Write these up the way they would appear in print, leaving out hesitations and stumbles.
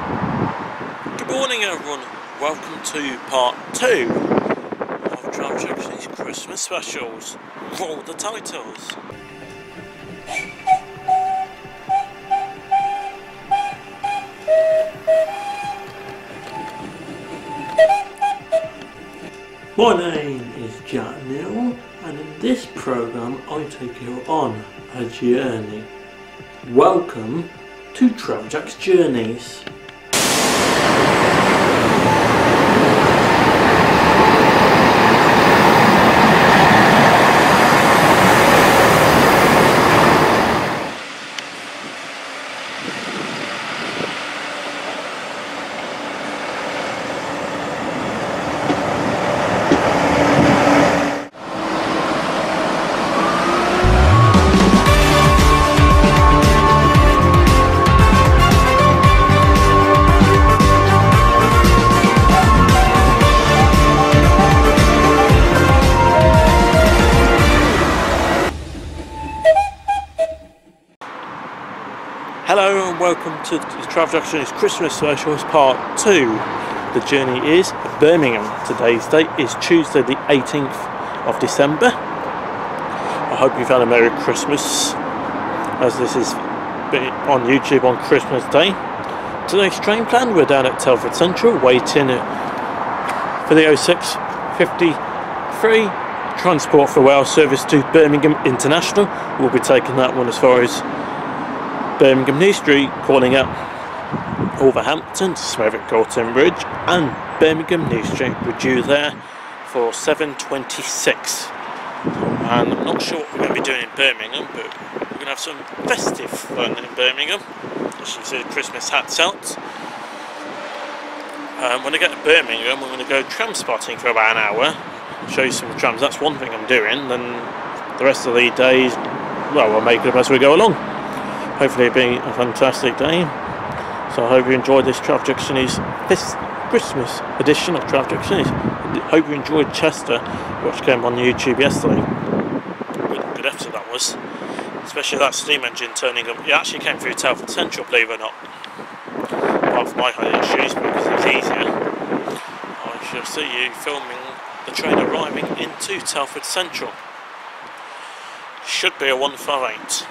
Good morning everyone, welcome to part 2 of Tram Junction's Christmas specials. Roll the titles. My name is Jack Neal, and in this programme I take you on a journey. Welcome to Tram Jack's Journeys. Hello and welcome to the Tram Junction's Christmas specials part 2. The journey is Birmingham. Today's date is Tuesday the 18th of December. I hope you've had a Merry Christmas, as this is on YouTube on Christmas Day. Today's train plan, we're down at Telford Central waiting for the 06:53 transport for rail service to Birmingham International. We'll be taking that one as far as Birmingham New Street, calling at Wolverhampton, Smethwick Galton Bridge and Birmingham New Street. We're due there for 7:26, and I'm not sure what we're going to be doing in Birmingham, but we're going to have some festive fun in Birmingham. As you can see, the Christmas hats out. When I get to Birmingham, we're going to go tram spotting for about an hour, show you some trams. That's one thing I'm doing. Then the rest of the days, well, we'll make it up as we go along. Hopefully it'll be a fantastic day. So I hope you enjoyed this Tram Junction's this Christmas edition of Tram Junction's. Hope you enjoyed Chester, which came on YouTube yesterday. Good episode that was. Especially that steam engine turning up. It actually came through Telford Central, believe it or not. Apart from my issues, because it's easier. I shall see you filming the train arriving into Telford Central. Should be a 158.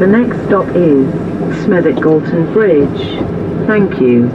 The next stop is Smethwick Galton Bridge. Thank you.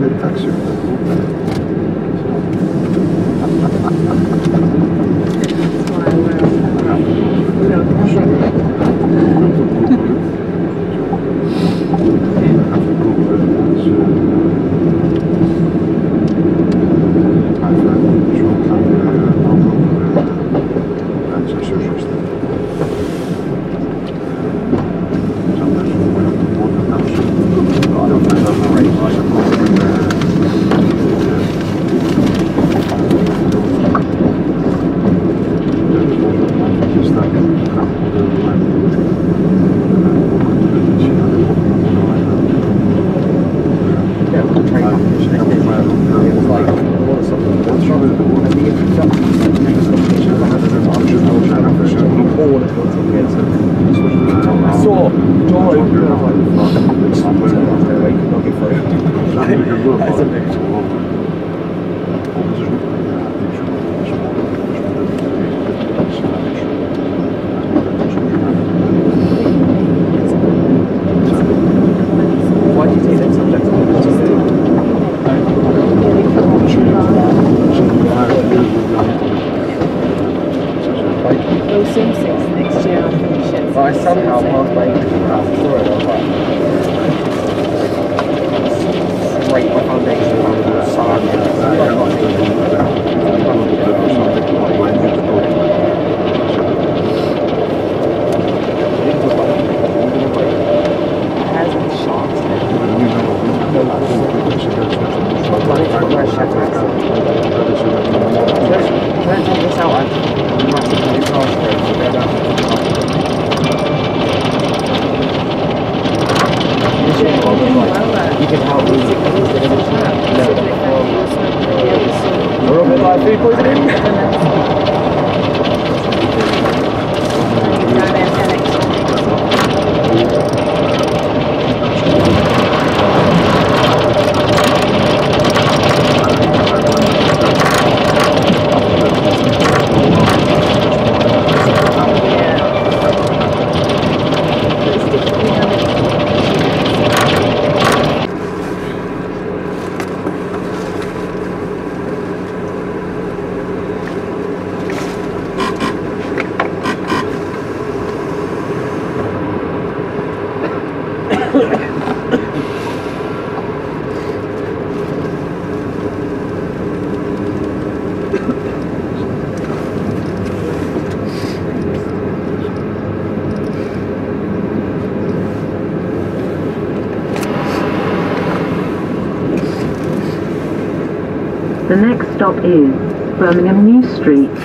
The next stop is Birmingham New Street.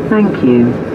Thank you.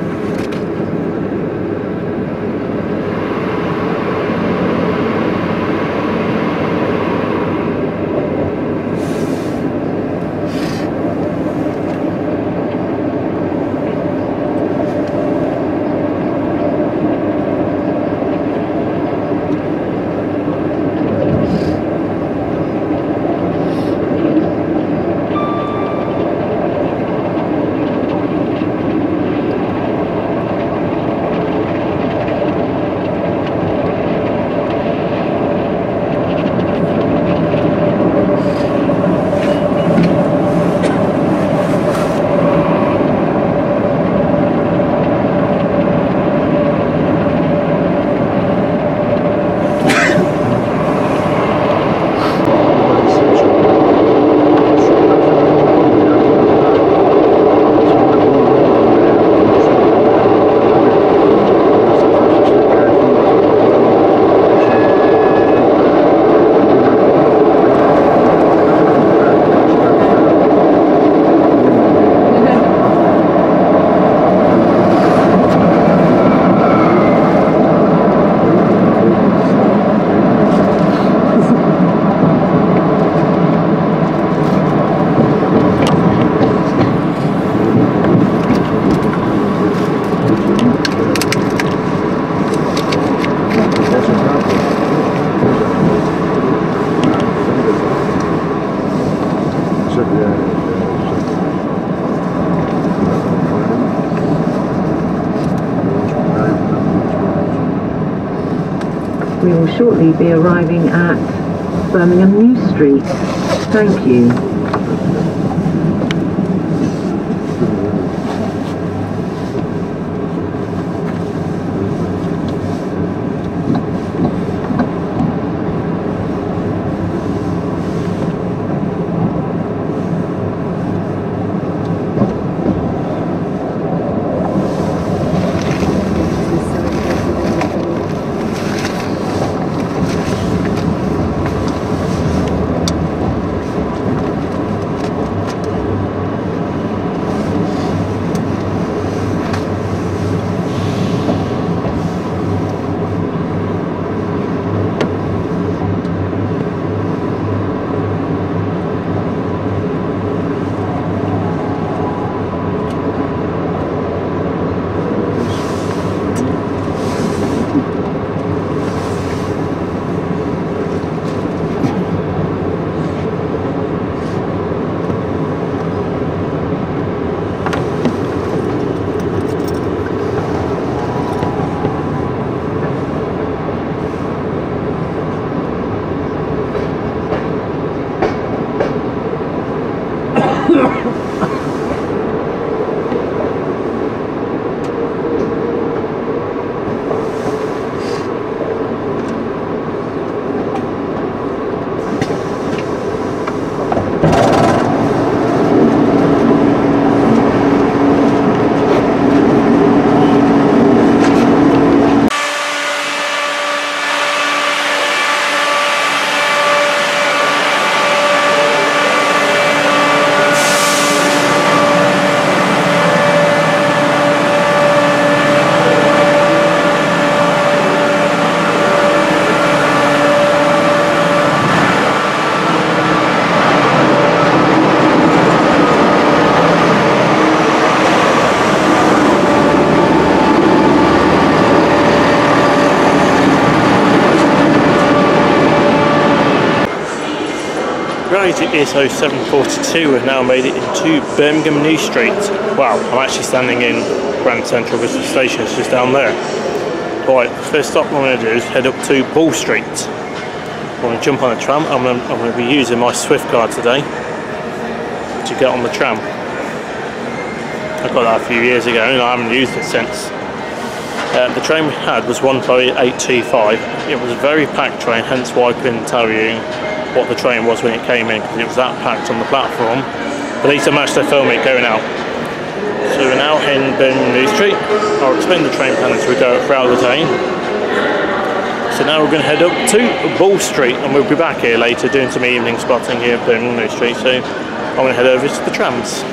We will shortly be arriving at Birmingham New Street. Thank you. Right, it is 07:42. We've now made it into Birmingham New Street. Wow, I'm actually standing in Grand Central because the station is just down there. Right, first stop I'm going to do is head up to Ball Street. I'm going to jump on a tram. I'm going to be using my Swift card today to get on the tram. I got that a few years ago and I haven't used it since. The train we had was 15825. It was a very packed train, hence why I couldn't tell you what the train was when it came in, because it was that packed on the platform. But at least I managed to film it going out. So we're now in Birmingham New Street. I'll explain the train plan as we go throughout the day. So now we're going to head up to Ball Street and we'll be back here later doing some evening spotting here at Birmingham New Street. So I'm going to head over to the trams.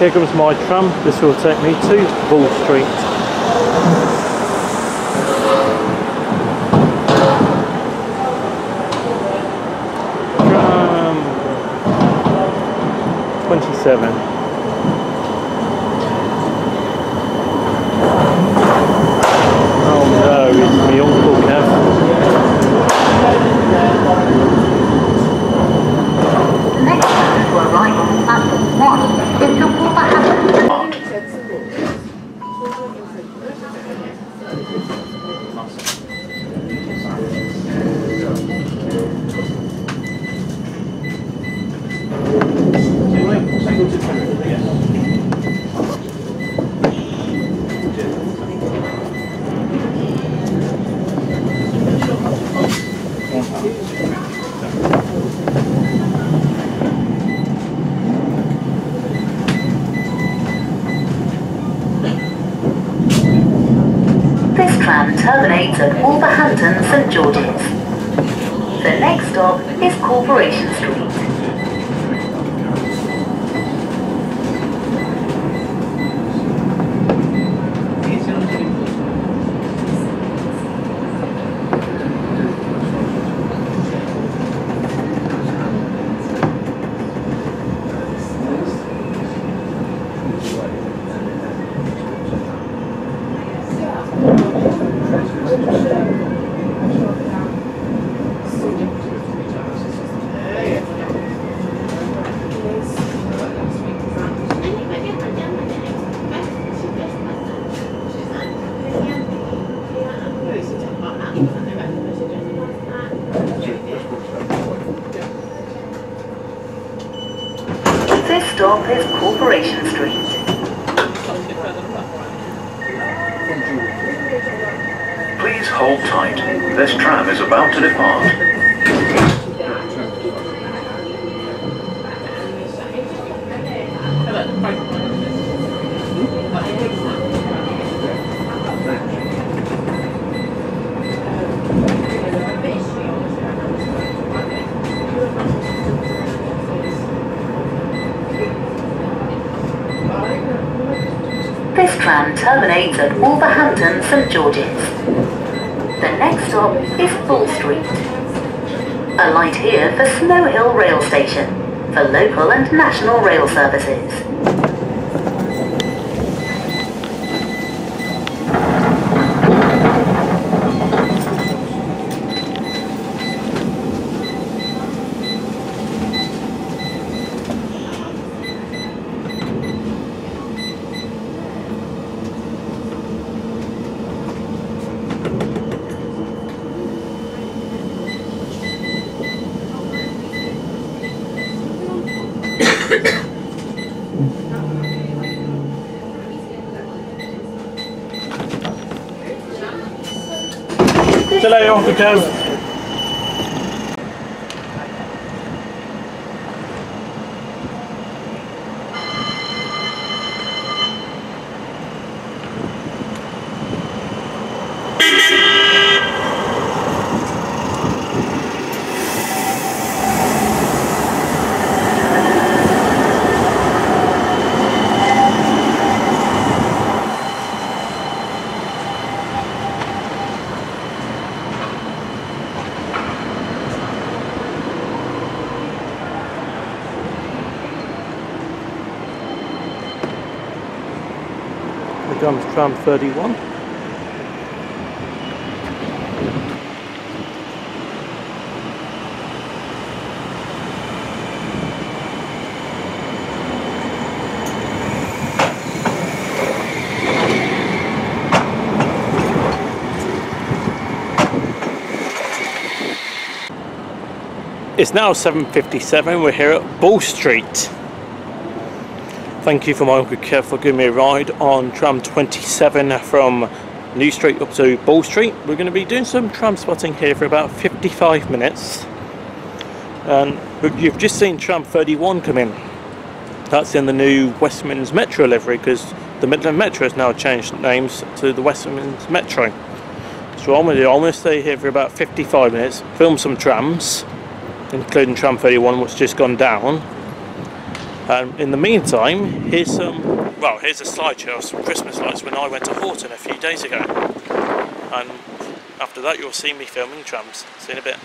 Here comes my tram. This will take me to Ball Street. Tram 27. Oh no, it's my Uncle Kev. terminates at Wolverhampton St George's. The next stop is Corporation Street. This stop is Corporation Street. Please hold tight. This tram is about to depart. This tram terminates at Wolverhampton St George's. The next stop is Bull Street. Alight here for Snow Hill Rail Station for local and national rail services. Delay off the cove. Comes tram 31. It's now 7:57. We're here at Bull Street. Thank you for my Uncle Kev for giving me a ride on tram 27 from New Street up to Bull Street. We're going to be doing some tram spotting here for about 55 minutes. And you've just seen tram 31 come in. That's in the new West Midlands Metro livery because the Midland Metro has now changed names to the West Midlands Metro. So what I'm going to stay here for about 55 minutes, film some trams, including tram 31 which just gone down. In the meantime, here's a slideshow of some Christmas lights when I went to Horton a few days ago. And after that you'll see me filming trams. See you in a bit.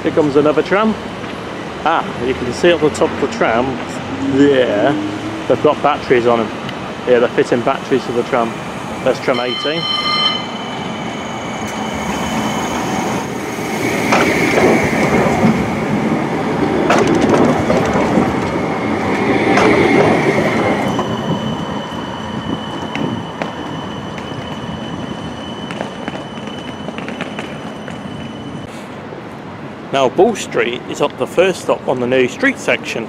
Here comes another tram. Ah, you can see at the top of the tram there, they've got batteries on them. Yeah, they're fitting batteries to the tram. That's tram 18. Now Bull Street is up the first stop on the new street section.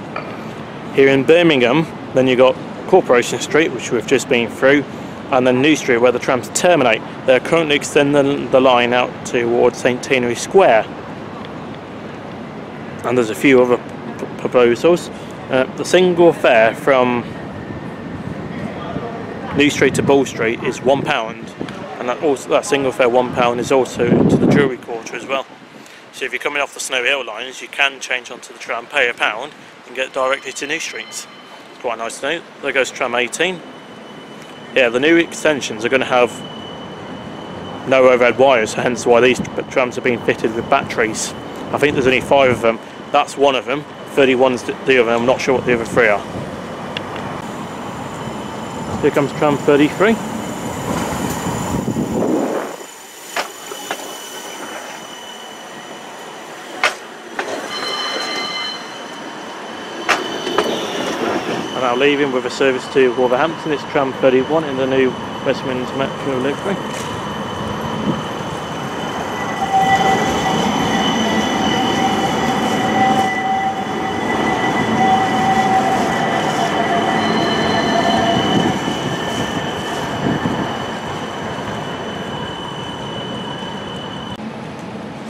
Here in Birmingham, then you've got Corporation Street, which we've just been through, and then New Street, where the trams terminate. They're currently extending the line out towards St Tinary Square. And there's a few other proposals. The single fare from New Street to Bull Street is £1, and that single fare £1 is also to the Jewellery Quarter as well. So if you're coming off the Snow Hill lines, you can change onto the tram, pay £1 and get directly to New Street. It's quite nice to know. There goes tram 18. Yeah, the new extensions are going to have no overhead wires, hence why these trams are being fitted with batteries. I think there's only 5 of them. That's one of them. 31's the other. I'm not sure what the other 3 are. Here comes tram 33. And now leaving with a service to Wolverhampton, it's tram 31 in the new West Midlands Metro livery.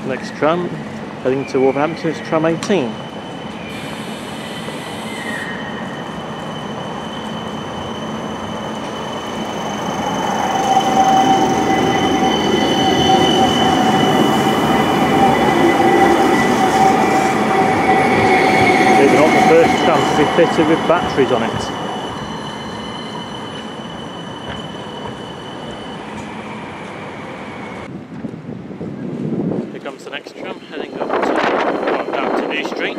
Next tram heading to Wolverhampton is tram 18. To be fitted with batteries on it. Here comes the next tram heading up down to New Street.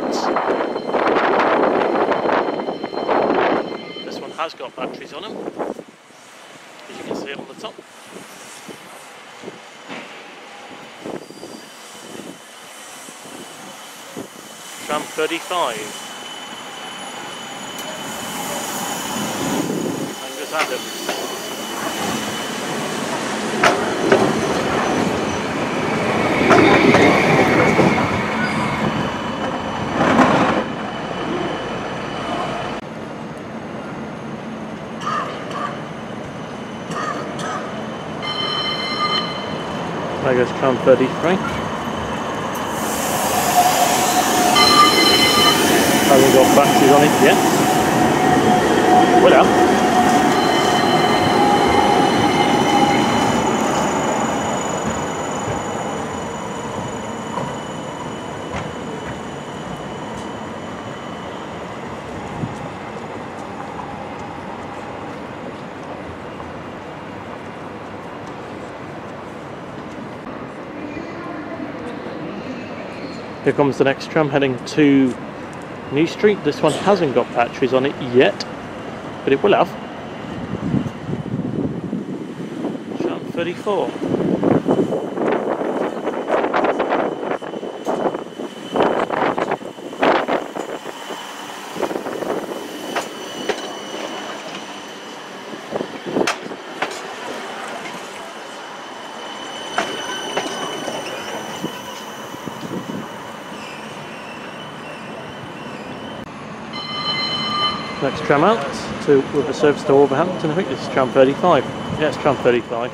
This one has got batteries on them, as you can see on the top. Tram 35. Adams. There goes tram 33. Hasn't got batteries on it yet. Well, here comes the next tram heading to New Street. This one hasn't got batteries on it yet, but it will have. Tram 34. Next tram out with a service to Wolverhampton. I think this is tram 35. Yeah, it's tram 35.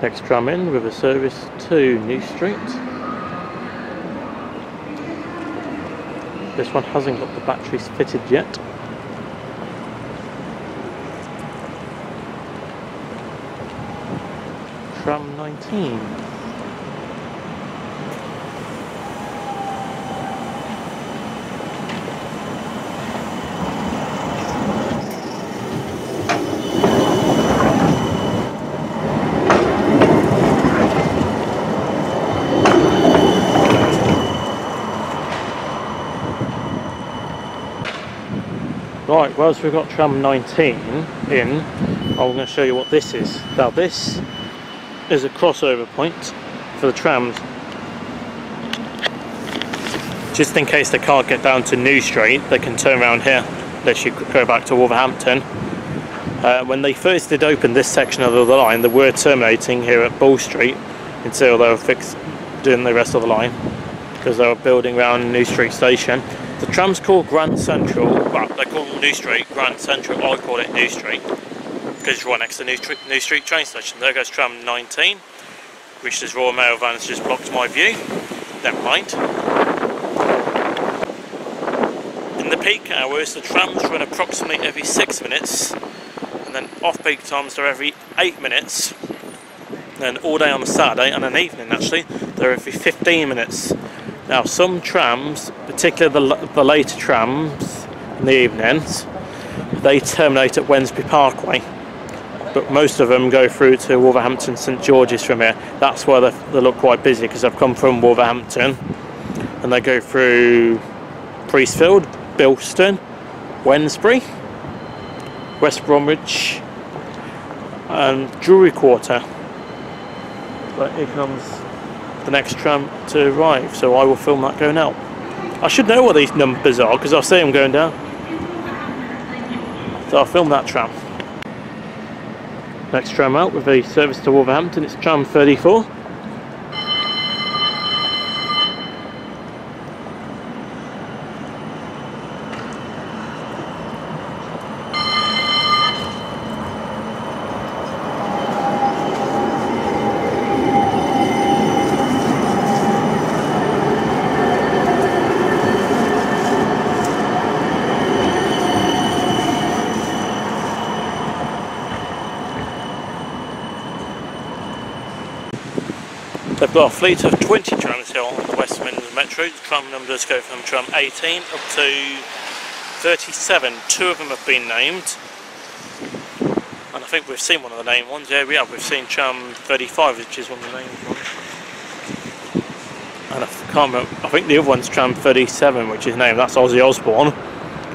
Next tram in with a service to New Street. This one hasn't got the batteries fitted yet. Tram 19. Right, whilst we've got tram 19 in, I'm going to show you what this is. Now this is a crossover point for the trams. Just in case they can't get down to New Street, they can turn around here, let you go back to Wolverhampton. When they first did open this section of the line, they were terminating here at Bull Street until they were doing the rest of the line, because they were building around New Street station. The tram's called Grand Central, well, they call New Street Grand Central, I call it New Street, because it's right next to New Street train station. There goes tram 19, which this Royal Mail van has just blocked my view. Never mind. In the peak hours, the trams run approximately every 6 minutes, and then off-peak times they're every 8 minutes. Then all day on a Saturday, and an evening actually, they're every 15 minutes. Now some trams, particularly the later trams in the evenings, they terminate at Wednesbury Parkway, but most of them go through to Wolverhampton St George's from here. That's why they look quite busy, because I've come from Wolverhampton, and they go through Priestfield, Bilston, Wednesbury, West Bromwich and Drury Quarter. But here comes the next tram to arrive, so I will film that going out. I should know what these numbers are because I'll see them going down, so I'll film that tram. Next tram out with a service to Wolverhampton, it's tram 34. They've got a fleet of 20 trams here on the West Midlands Metro. The tram numbers go from tram 18 up to 37. 2 of them have been named, and I think we've seen one of the named ones. Yeah, we have. We've seen tram 35, which is one of the named ones. And I can't remember, I think the other one's tram 37, which is named. That's Ozzy Osbourne.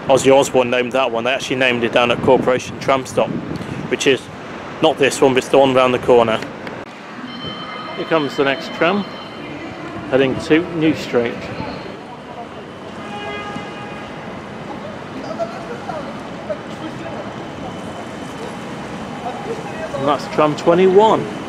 Ozzy Osbourne named that one. They actually named it down at Corporation Tram Stop, which is not this one, but it's the one round the corner. Here comes the next tram, heading to New Street. And that's tram 21.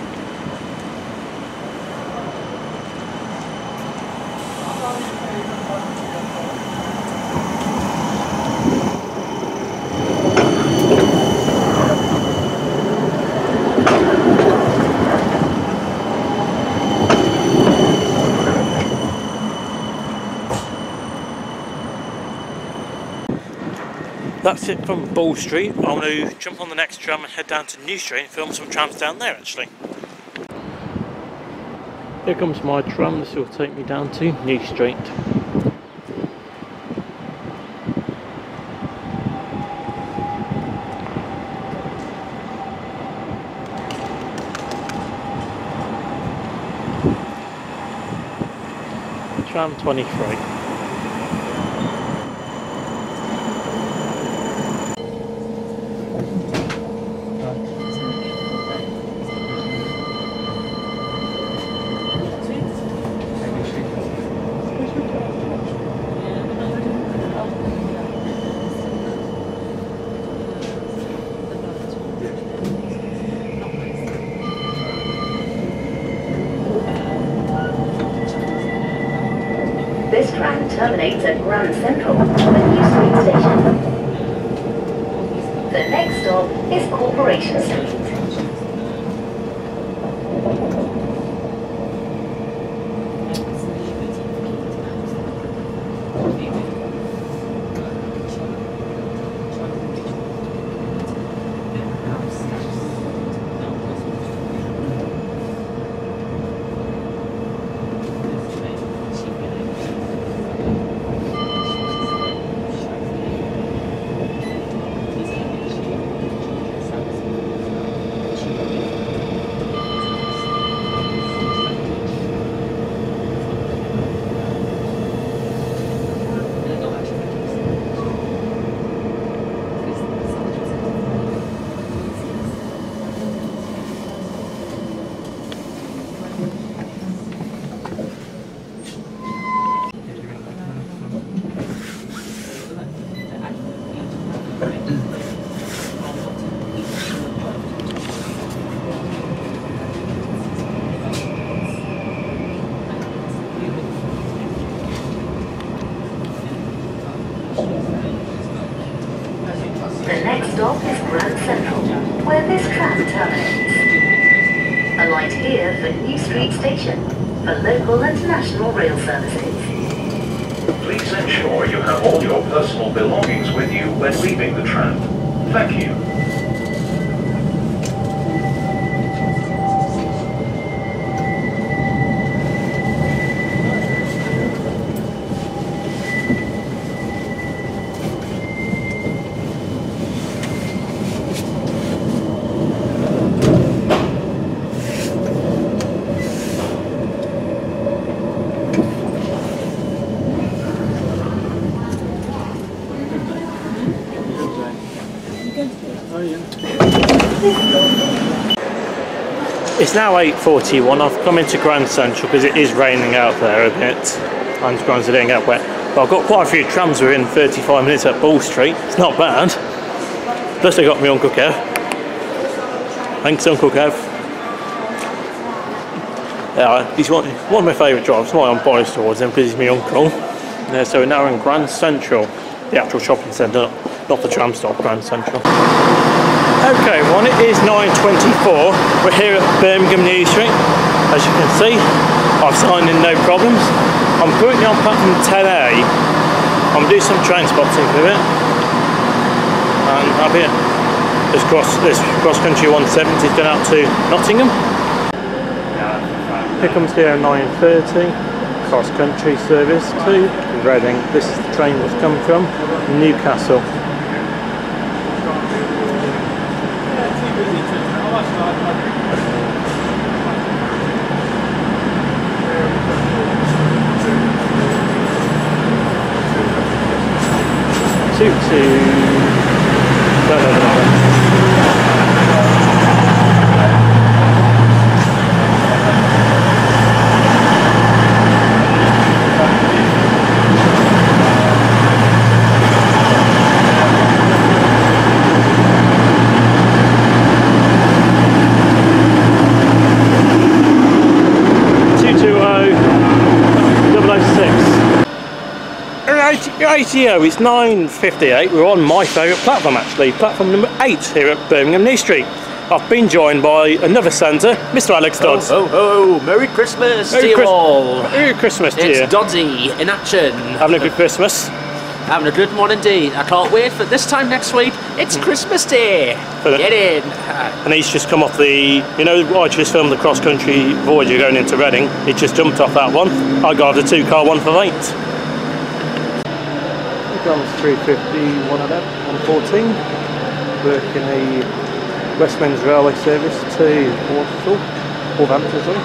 That's it from Bull Street. I'm going to jump on the next tram and head down to New Street and film some trams down there actually. Here comes my tram, this will take me down to New Street. Tram 23. This tram terminates at Grand Central, the New Street station. The next stop is Corporation Street. The next stop is Grand Central, where this tram terminates. Alight here for New Street Station, for local and national rail services. Please ensure you have all your personal belongings with you when leaving the tram. Thank you. It's now 8:41. I've come into Grand Central because it is raining out there a bit and grounds are getting out wet. But I've got quite a few trams within 35 minutes at Ball Street. It's not bad. Plus I got my Uncle Kev. Thanks Uncle Kev. Yeah, he's one of my favourite drivers. Why I'm biased towards him because he's my uncle. Yeah, so we're now in Grand Central, the actual shopping centre, not the tram stop, Grand Central. Okay everyone, it is 9:24. We're here at Birmingham New Street. As you can see, I've signed in no problems. I'm currently on platform 10A. I'm doing some train spotting with it. And up here, this cross country 170 is going out to Nottingham. Here comes here 9:30. Cross country service to Reading. This is the train that's come from Newcastle. Rightio, it's 9:58. We're on my favourite platform actually, platform number 8 here at Birmingham New Street. I've been joined by another Santa, Mr. Alex Dodds. Oh, Merry Christmas to you all. Merry Christmas to you. It's Doddsy in action. Having a good Christmas. Having a good one indeed. I can't wait for this time next week. It's Christmas Day. Get in. And he's just come off the, you know, I just filmed the cross-country Voyager going into Reading. He just jumped off that one. I got the 2-car 1 for 8. Guns 350, 114, working a West Midlands Railway service to Wolverhampton, sorry.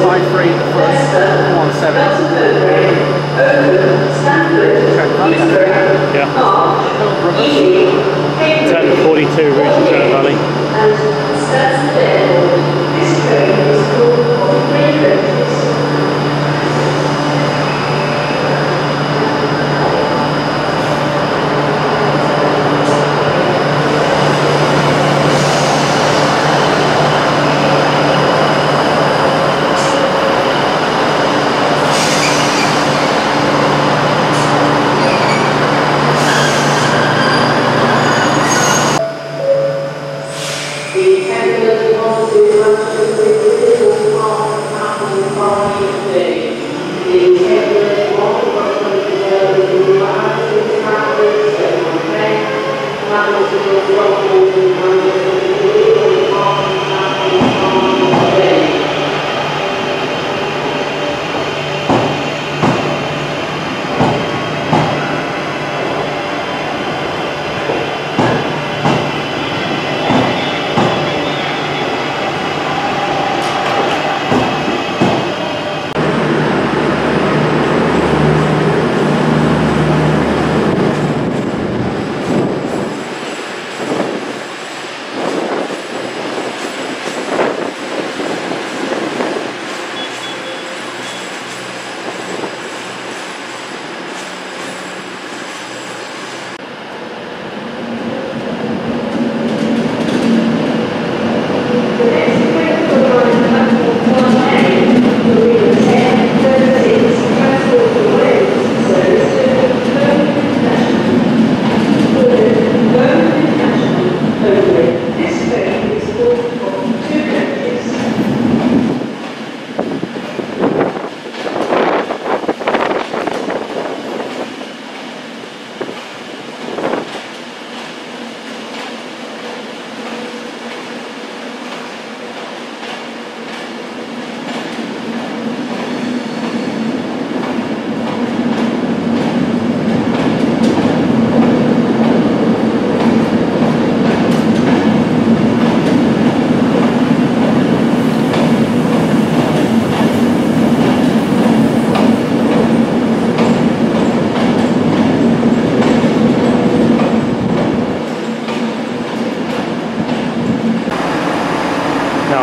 153 at the front, 170. Trent Valley, I think. Yeah. Brothers. 10:42 route to Trent Valley.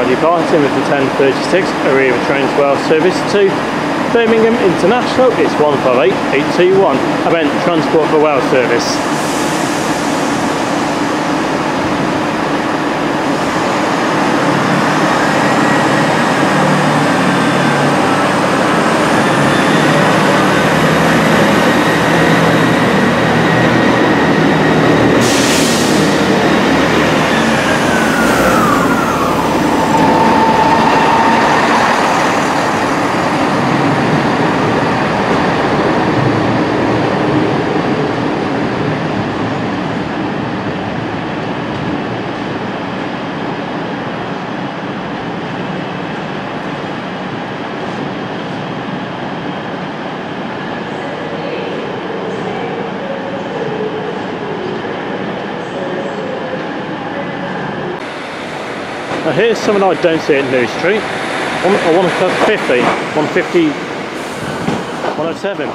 Departing with the 10:36 Arriva Trains Wales service to Birmingham International. It's 158821. I meant Transport for Wales service. Now here's something I don't see at New Street. I want to cut 50, 150, 107.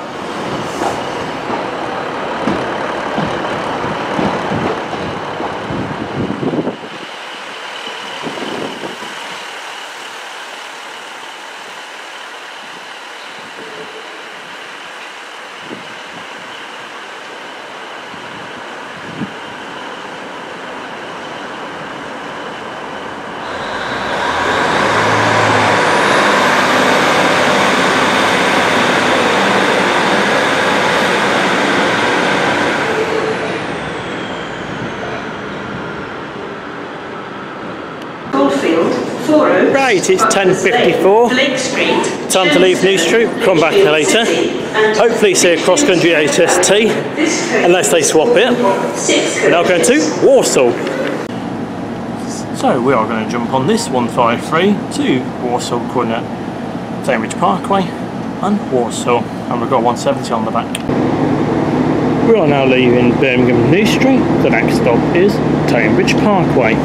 Right, it's 10:54. Time to leave New Street, come back later. Hopefully see a cross-country HST, unless they swap it. We're now going to Walsall. So we are going to jump on this 153 to Walsall, corner Cambridge Parkway and Walsall, and we've got 170 on the back. We are now leaving Birmingham New Street. The next stop is Cambridge Parkway.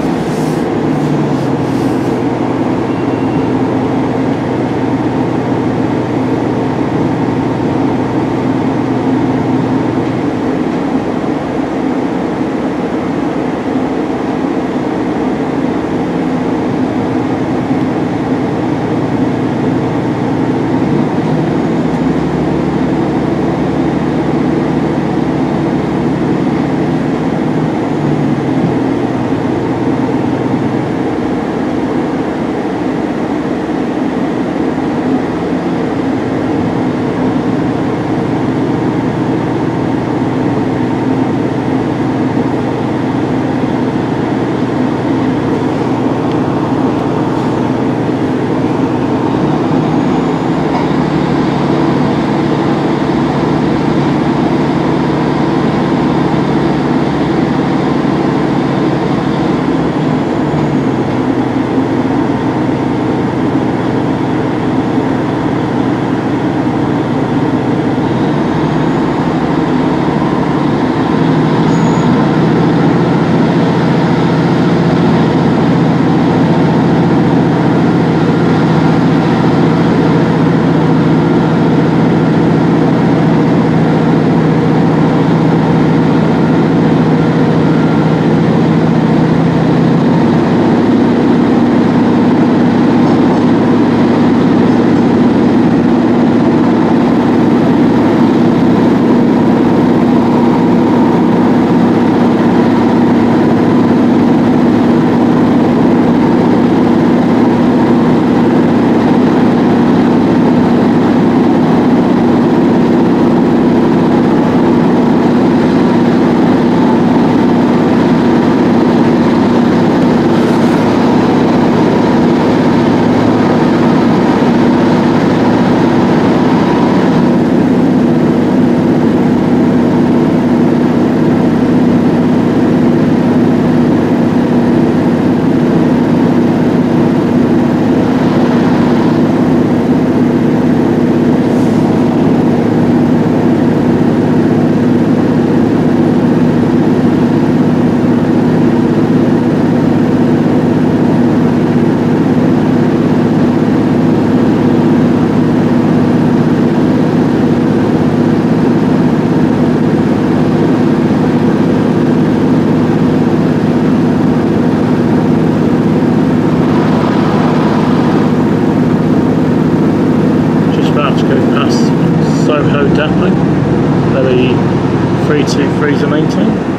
definitely. They're the 323s and 18.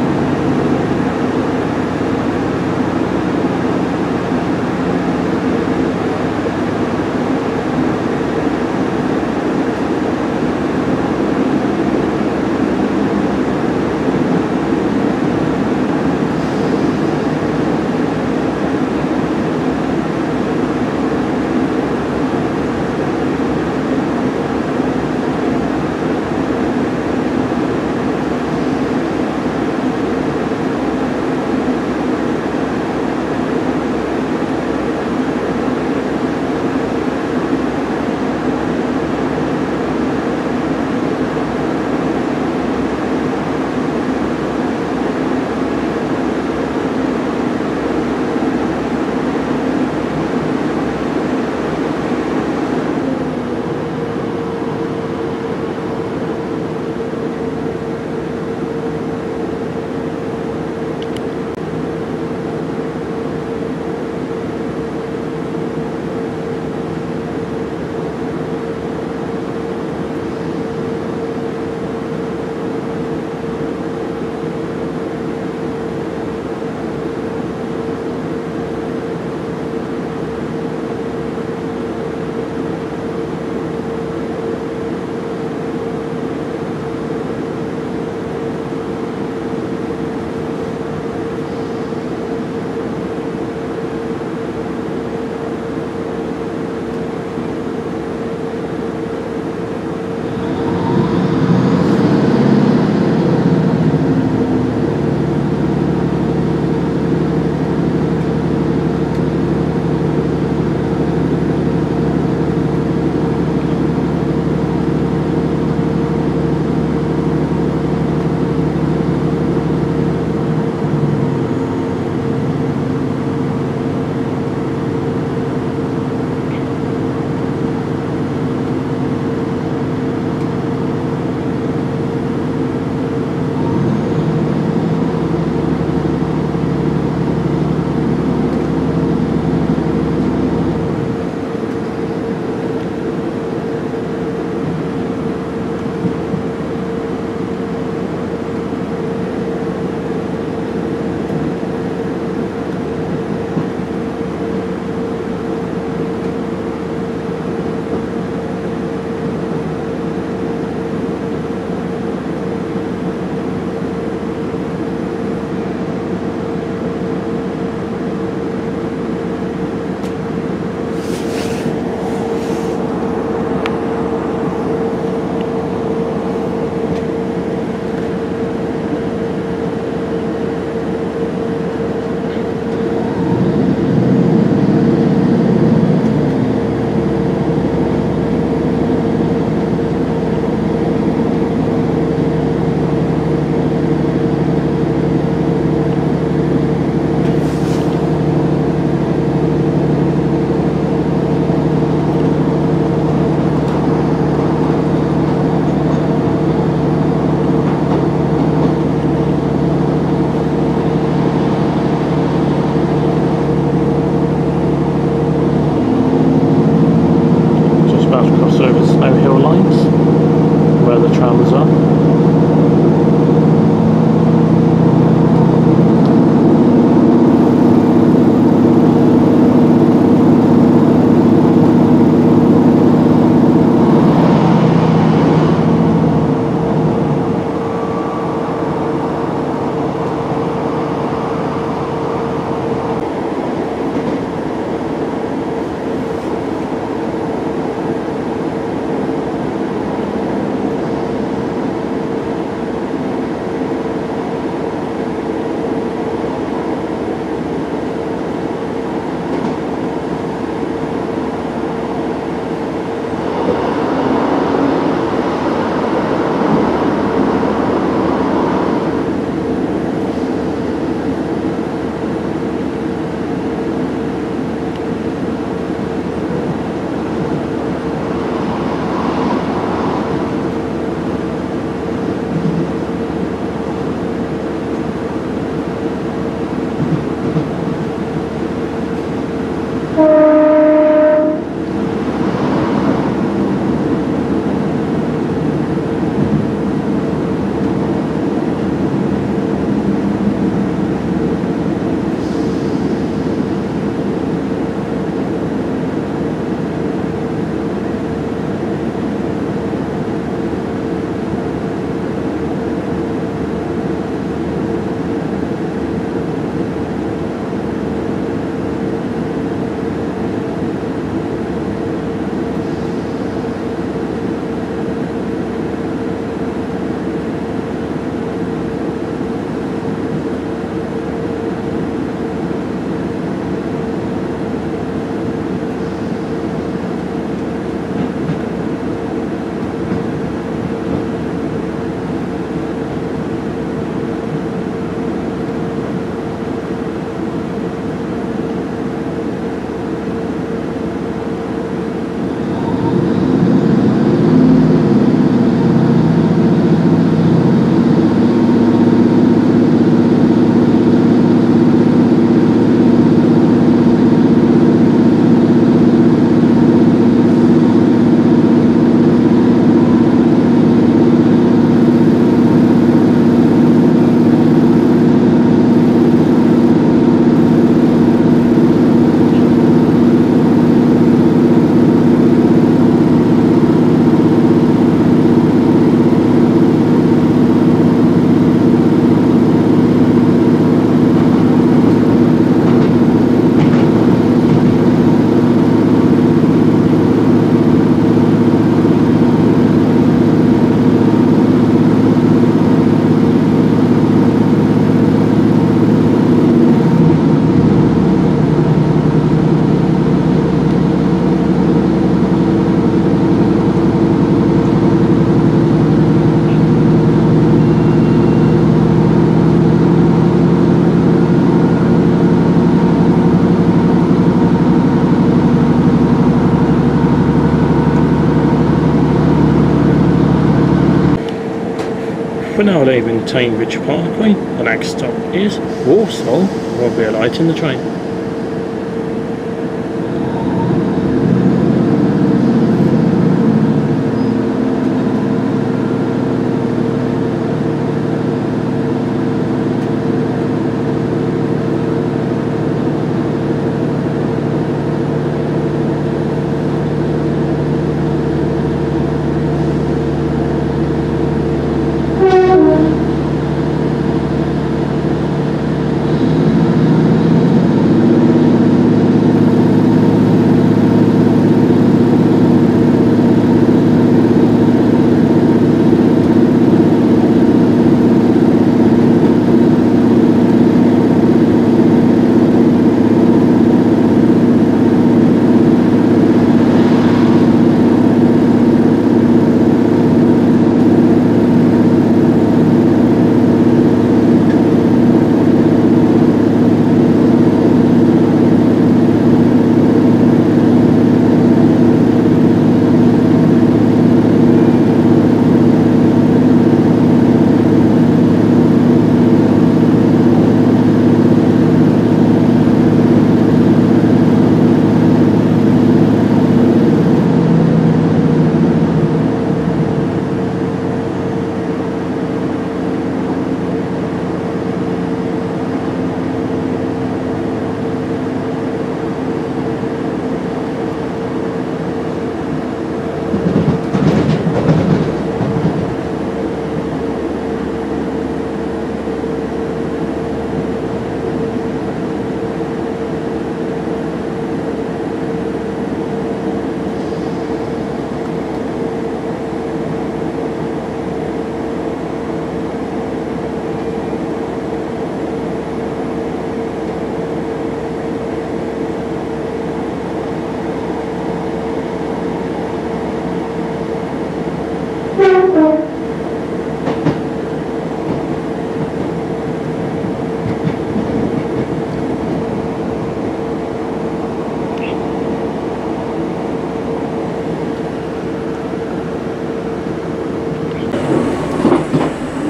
We're now leaving Cambridge Parkway. The next stop is Walsall. We'll be alighting the train.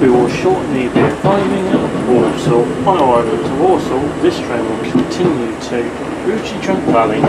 We will shortly be arriving at Walsall. On arrival to Walsall, this train will continue to Ruchi Trunk Valley.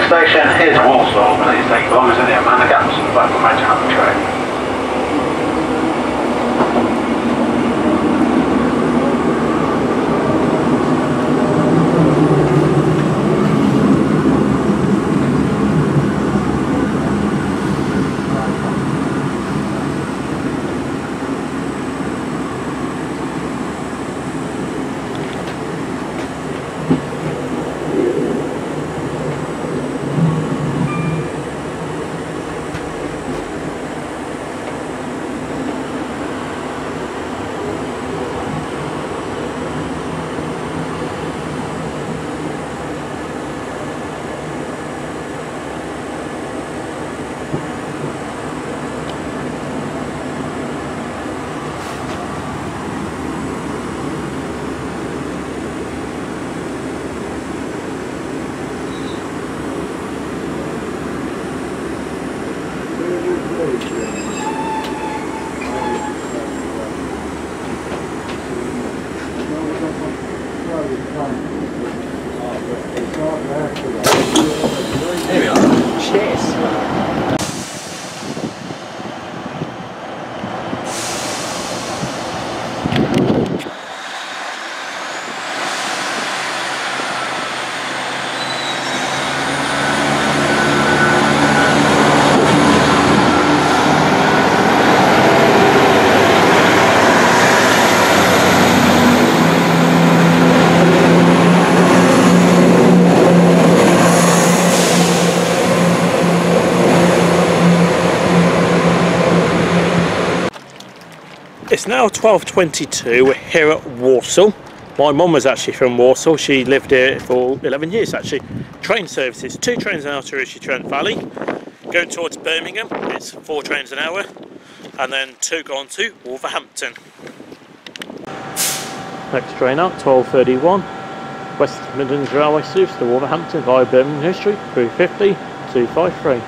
Station is Walsall. Please take long as any amount of gaps and back from on the train. There we are. Cheers. It's now 12:22. We're here at Walsall. My mum was actually from Walsall. She lived here for 11 years actually. Train services, 2 trains an hour to Rishi Trent Valley. Going towards Birmingham, it's 4 trains an hour. And then 2 going to Wolverhampton. Next train out, 12:31. West Midlands Railway Service to Wolverhampton via Birmingham New Street, 350 253.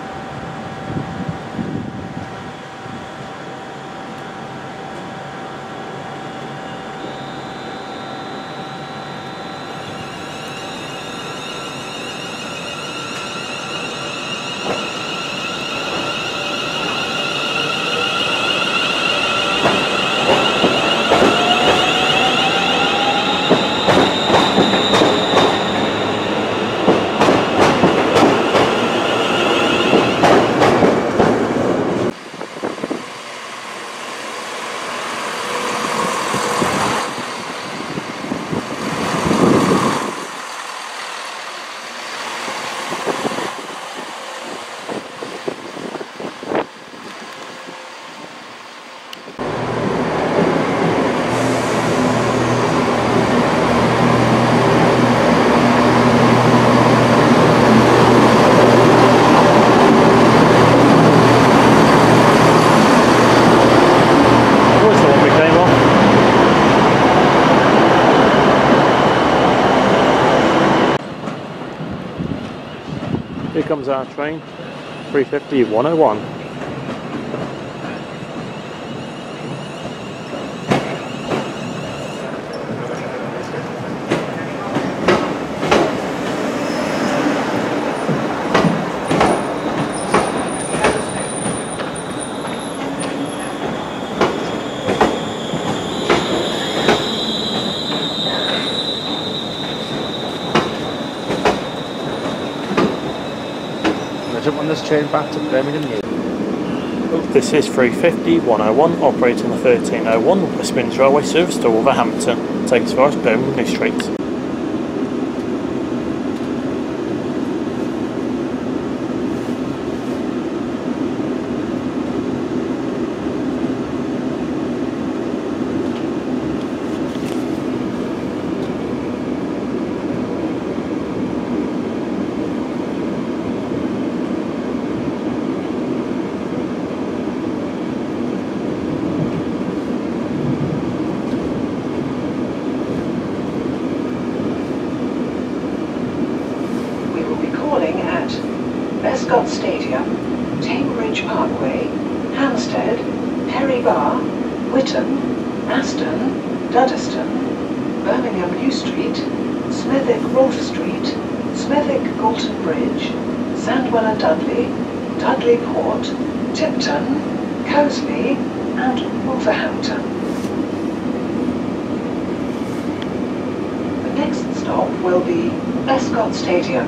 Here comes our train, 350 101. Jump on this train back to Birmingham New. This is 350 101 operating the 1301 West Midlands Railway service to Wolverhampton. Takes for us Birmingham New Street. Prescott Stadium, Cambridge Parkway, Hampstead, Perry Bar, Whitton, Aston, Duddeston, Birmingham New Street, Smethwick Street, Smethwick Galton Bridge, Sandwell and Dudley, Dudley Port, Tipton, Cosley and Wolverhampton. The next stop will be Prescott Stadium.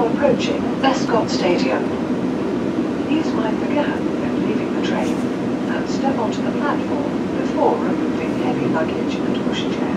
Approaching Prescott Stadium. Please mind the gap when leaving the train and step onto the platform before before removing heavy luggage and pushchairs.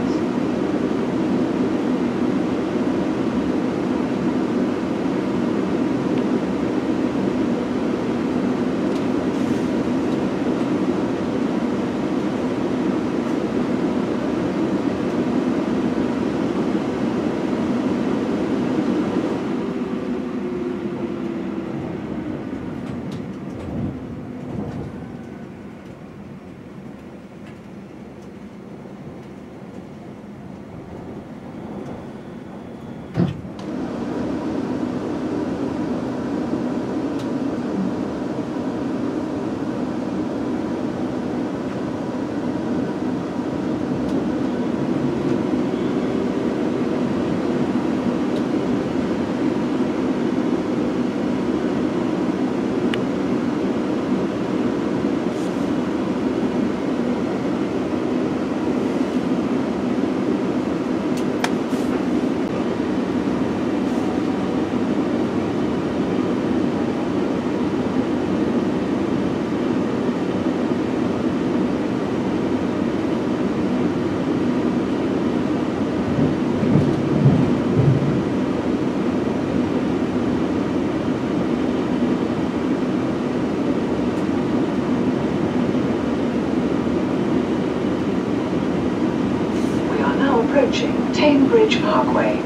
Approaching Tame Bridge Parkway.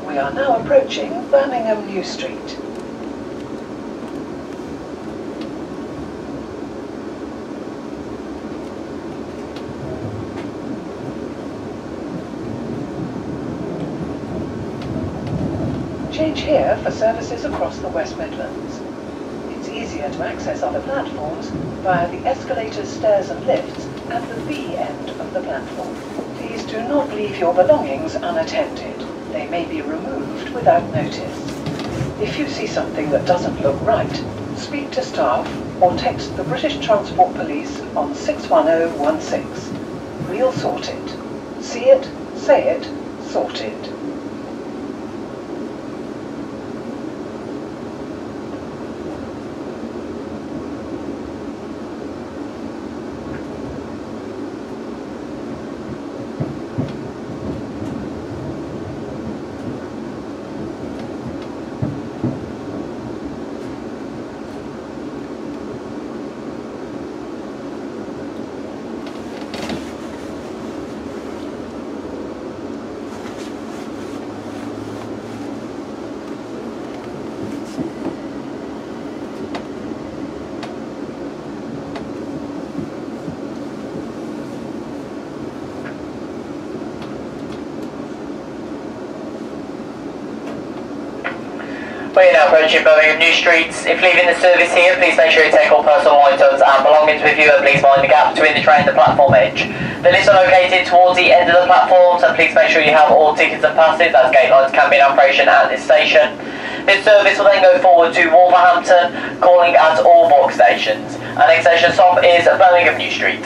We are now approaching Birmingham New Street. Change here for services across the West Midlands. It's easier to access other platforms via the escalators, stairs and lifts at the B end of the platform. Please do not leave your belongings unattended. They may be removed without notice. If you see something that doesn't look right, speak to staff or text the British Transport Police on 61016. We'll sort it. See it, say it, sort it. We're now approaching Birmingham New Street. If leaving the service here, please make sure you take all personal items and belongings with you, and please mind the gap between the train and the platform edge. The lifts are located towards the end of the platforms, and please make sure you have all tickets and passes, as gate lines can be in operation at this station. This service will then go forward to Wolverhampton, calling at all box stations. Our next station stop is Birmingham New Street.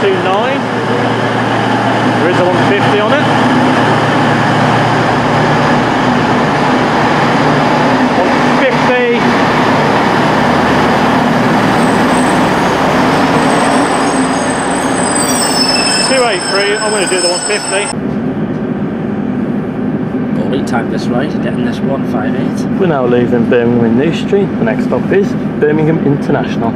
129. There is a 150 on it. 150. 283. I'm going to do the 150. Lead time this way, getting this 158. We're now leaving Birmingham New Street. The next stop is Birmingham International.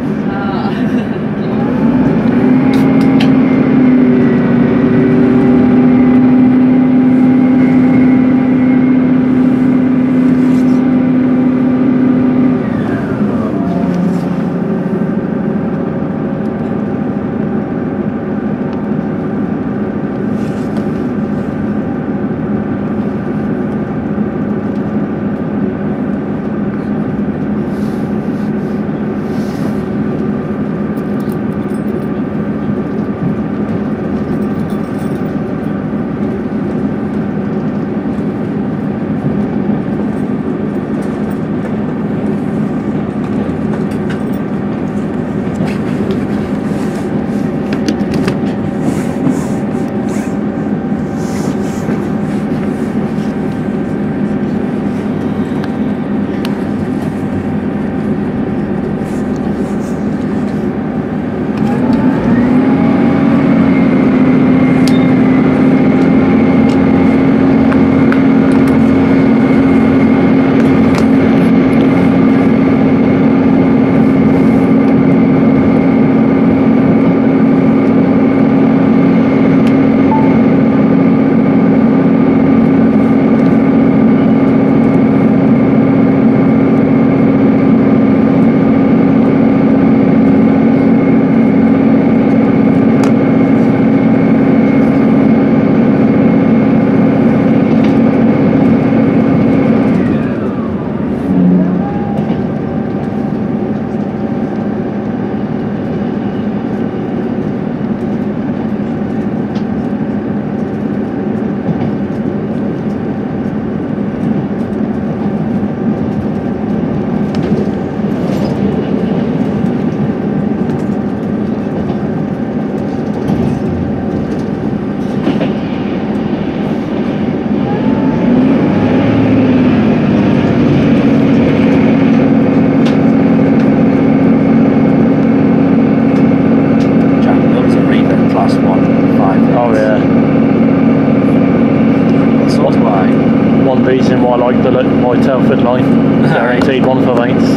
My Telford line, guaranteed 158s.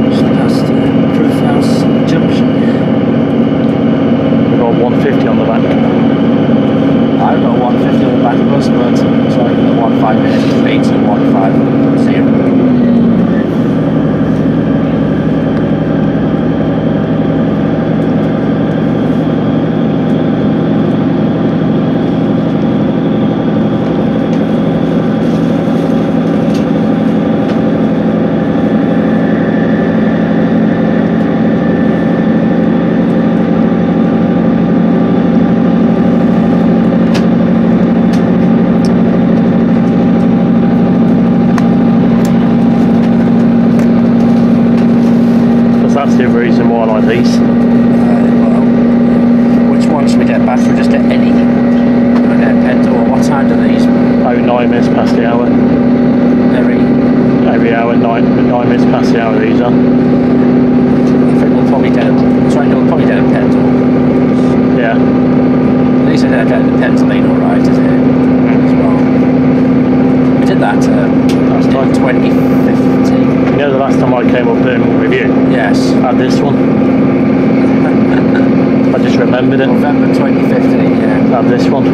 Just past Proof House Junction. We've got 150 on the back. I've got 150 on the back of us, but sorry, 158 and 150. That's the reason why I like these. Well, which one should we get back? Should we just get any? Should we get Pendle? What time do these? Oh, 9 minutes past the hour. Every hour, 9 minutes past the hour these are. I think we'll probably get a Pendle. Yeah. At least they're getting the Pendle ain't alright, is it? As well. We did that last time. 2015. You know the last time I came up Birmingham with you? Yes. I had this one. I just remembered it. November 2015, yeah. I had this one.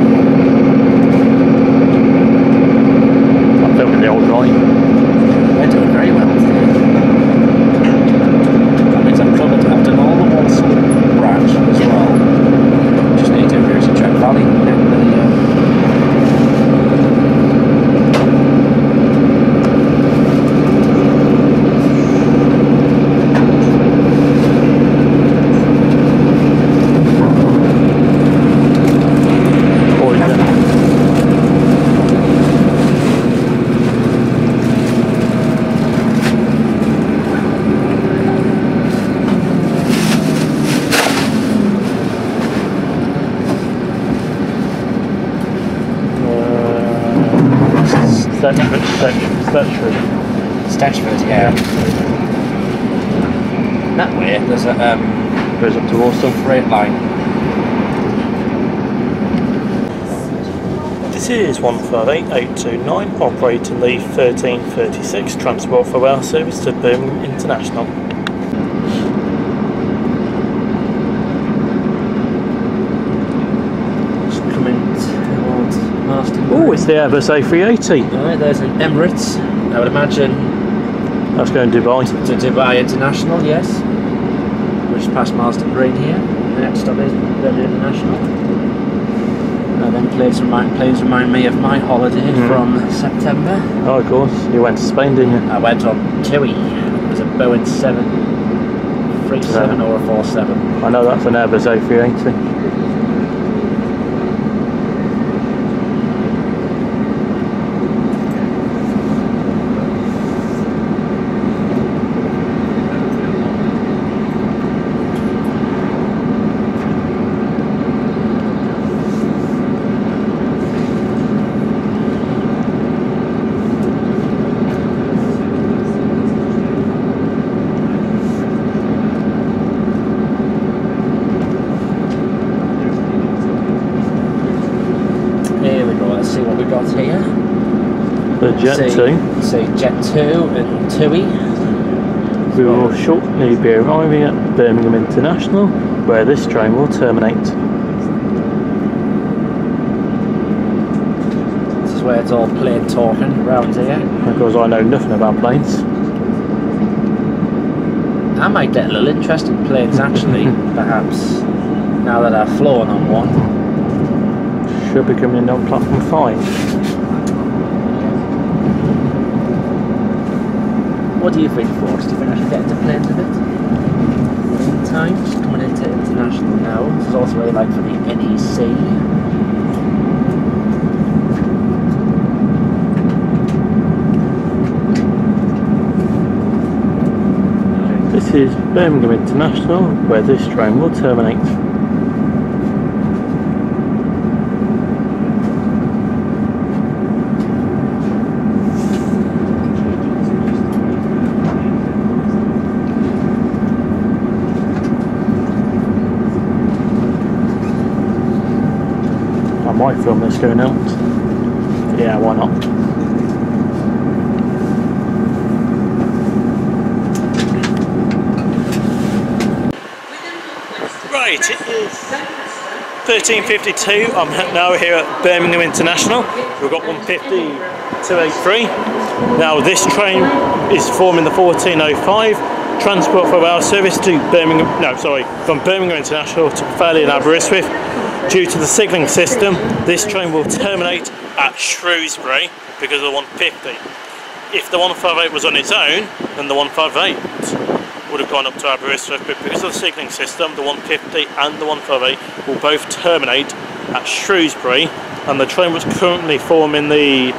I'm filming the old line. They're doing very well. That means I've done all the Walsall branch as well. Just need to do Route Trent Valley. Stetchford. Stetchford, yeah. That way, there's a Goes up to Walsall. freight line. This is 158829, operating the 1336 Transport for Rail service to Birmingham International. Just coming towards Marston. Oh, it's the Airbus A380. Alright, there's an Emirates. I would imagine That's going to Dubai. to Dubai International, yes. We're just past Marston Green here. The next stop is Birmingham International. And then planes remind me of my holiday from September. Oh, of course. You went to Spain, didn't you? I went on TUI. It was a Boeing 737 or a 47. I know that's an Airbus A380. The Jet 2. See Jet 2 and TUI. We will shortly be arriving at Birmingham International, where this train will terminate. This is where it's all plane talking around here. Because I know nothing about planes. I might get a little interest in planes actually, perhaps, now that I've flown on one. Should be coming in on platform 5. What do you think, Forrest? Do you think I should get into planes a bit? Meantime, just coming into international now. This is also what I like for the NEC. This is Birmingham International, where this train will terminate. I might film this going out. Yeah, why not? Right, it is 13:52. I'm now here at Birmingham International. We've got 150-283. Now this train is forming the 1405 Transport for Rail service to Birmingham. No, sorry, from Birmingham International to Fairley and Aberystwyth. Due to the signalling system, this train will terminate at Shrewsbury because of the 150. If the 158 was on its own, then the 158 would have gone up to Aberystwyth, but because of the signalling system, the 150 and the 158 will both terminate at Shrewsbury, and the train was currently forming the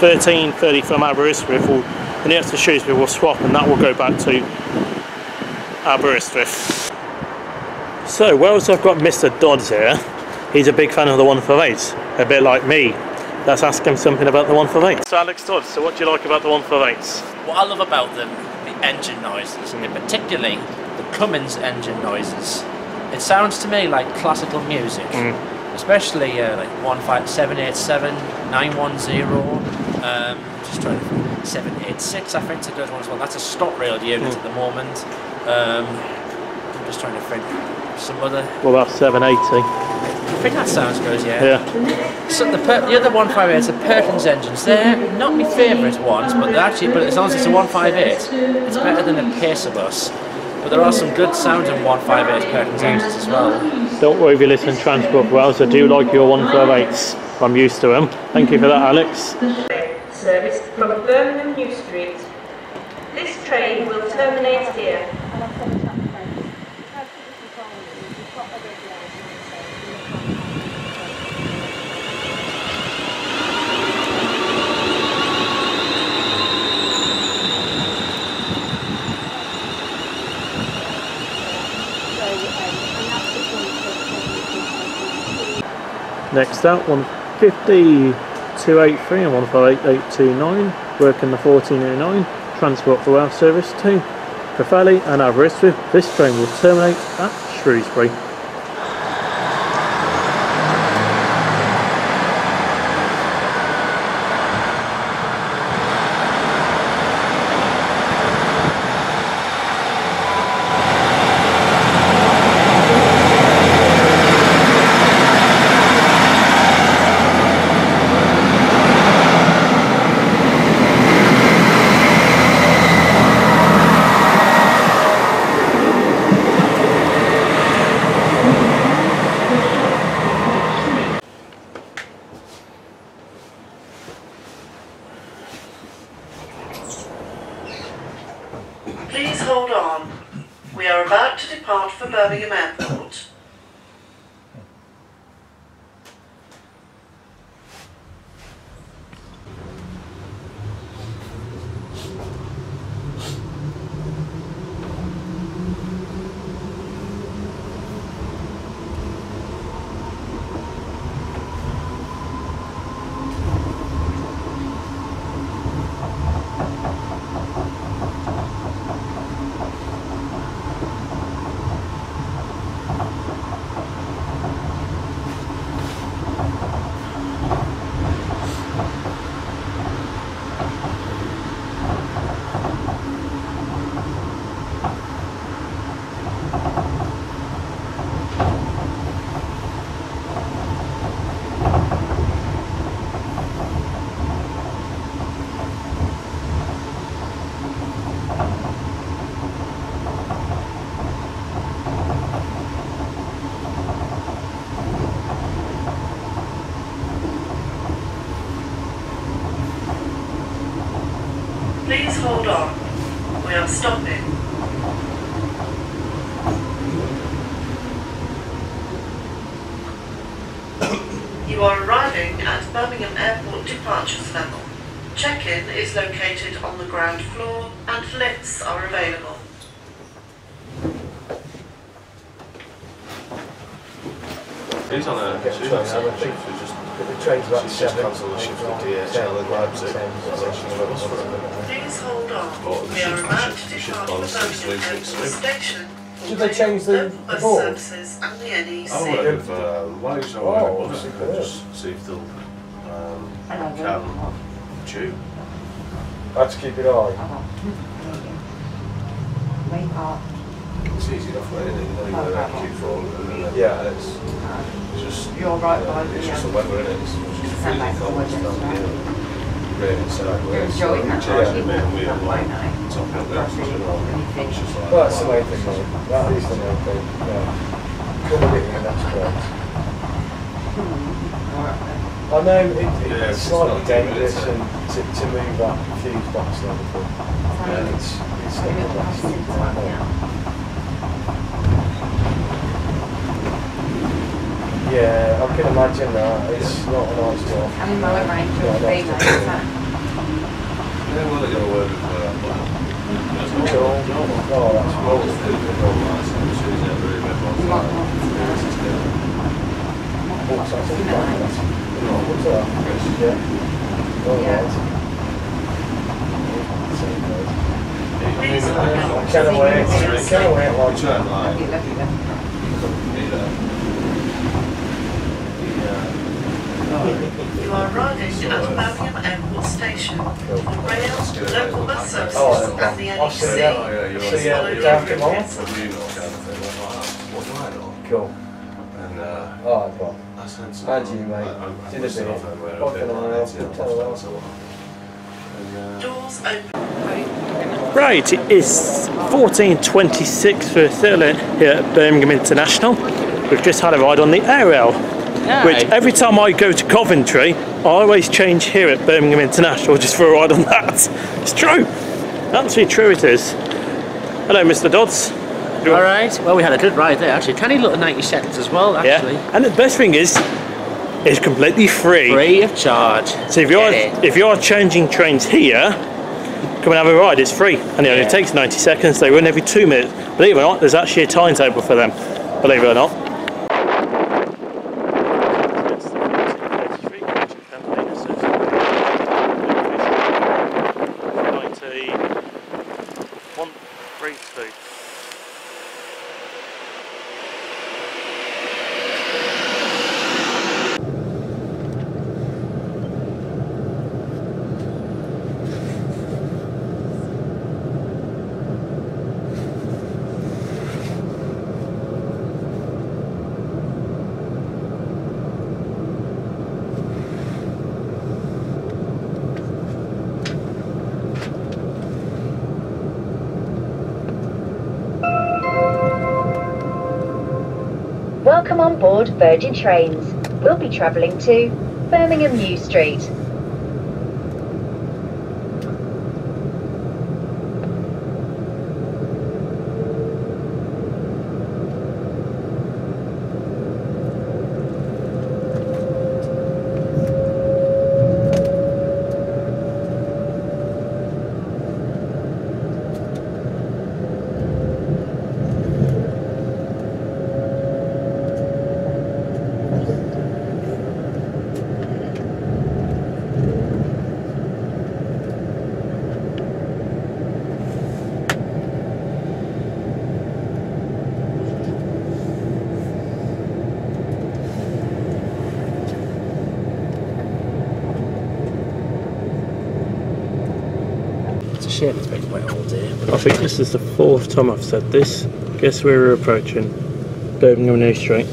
1330 from Aberystwyth, and next to Shrewsbury will swap, and that will go back to Aberystwyth. So, whilst I've got Mr. Dodds here, he's a big fan of the 158, a bit like me. Let's ask him something about the 158. So Alex Dodds, so what do you like about the 158s? What I love about them, the engine noises, and particularly the Cummins engine noises. It sounds to me like classical music, especially like 15787, 910, just trying to think, 786 I think it's a good one as well. That's a stop rail unit at the moment. I'm just trying to think some other. Well, that's 780. I think that sounds good, yeah. So the other 158 is the Perkins engines. They're not my favourite ones, but as long as it's a 158, it's better than a Pacer bus. But there are some good sounding 158 Perkins engines as well. Don't worry if you listen to Transport for Wales, I do like your 158s. I'm used to them. Thank you for that, Alex. Service from Birmingham New Street. This train will terminate here. Next up, 150-283 and 158-829. working the 1409 Transport for Wales service to Pwllheli and Aberystwyth. This train will terminate at Shrewsbury. Please hold on. We are about to depart for Birmingham Airport. Please hold on. We are stopping. You are arriving at Birmingham Airport departures level. Check-in is located on the ground floor and lifts are available. He's on a shift, the train's about 7. Cancel the shift at DHL in Leipzig. Please hold on. We are about to depart for Birmingham Airport station. Did they change the bus board? services and the NEC. I went with Lowe's or whatever, and just see if they'll can tube. I have to keep it high. It's easy enough, isn't it? You know, you're Q4, Yeah, it's just you're right by it's just the weather, isn't it? It's just freezing cold this time of year. Raining sideways. You're enjoying that, Changing the main aren't you? wheel, That way like now. topping up the oxygen, it's just like Well, that's the main thing, mate. That is the main thing. Yeah. Covered it in, that's great. I know it's slightly dangerous and to move that fuse box and everything. It's not the best. Yeah, I can imagine that. It's not a nice job. And mow around for a female, is that? yeah, well, they're going to work with Cool. Oh, that's well, it's the goal lights, and as soon as they're very red ones, You might want to know. what's that? What's that? Yeah. All Yeah. right. I I can't wait. I can't wait like that. Lovely, lovely, lovely. You are arriving at Birmingham Airport Station. For rail, local bus services and the I'll see you. NEC. See you down tomorrow. What do I know? Cool. And Alright, Bob. I sent some. And you, mate. I See you must in a have bit. where Bye I've been for now. like that, Tell her so that. and Doors open. Right, it is 14:26 for Thurlet here at Birmingham International. We've just had a ride on the Aerial, which every time I go to Coventry, I always change here at Birmingham International just for a ride on that. It's true, absolutely true it is. Hello, Mr. Dodds. Alright, well, we had a good ride there actually. Tiny little 90 seconds as well, actually. Yeah, and the best thing is, it's completely free. Free of charge. So if you're changing trains here, come and have a ride, it's free. And it only takes 90 seconds, they run every 2 minutes. Believe it or not, there's actually a timetable for them. Believe it or not. Welcome on board Virgin Trains. We'll be travelling to Birmingham New Street. It's been wet all day. I think this is the 4th time I've said this. Guess where we're approaching? Birmingham New Street.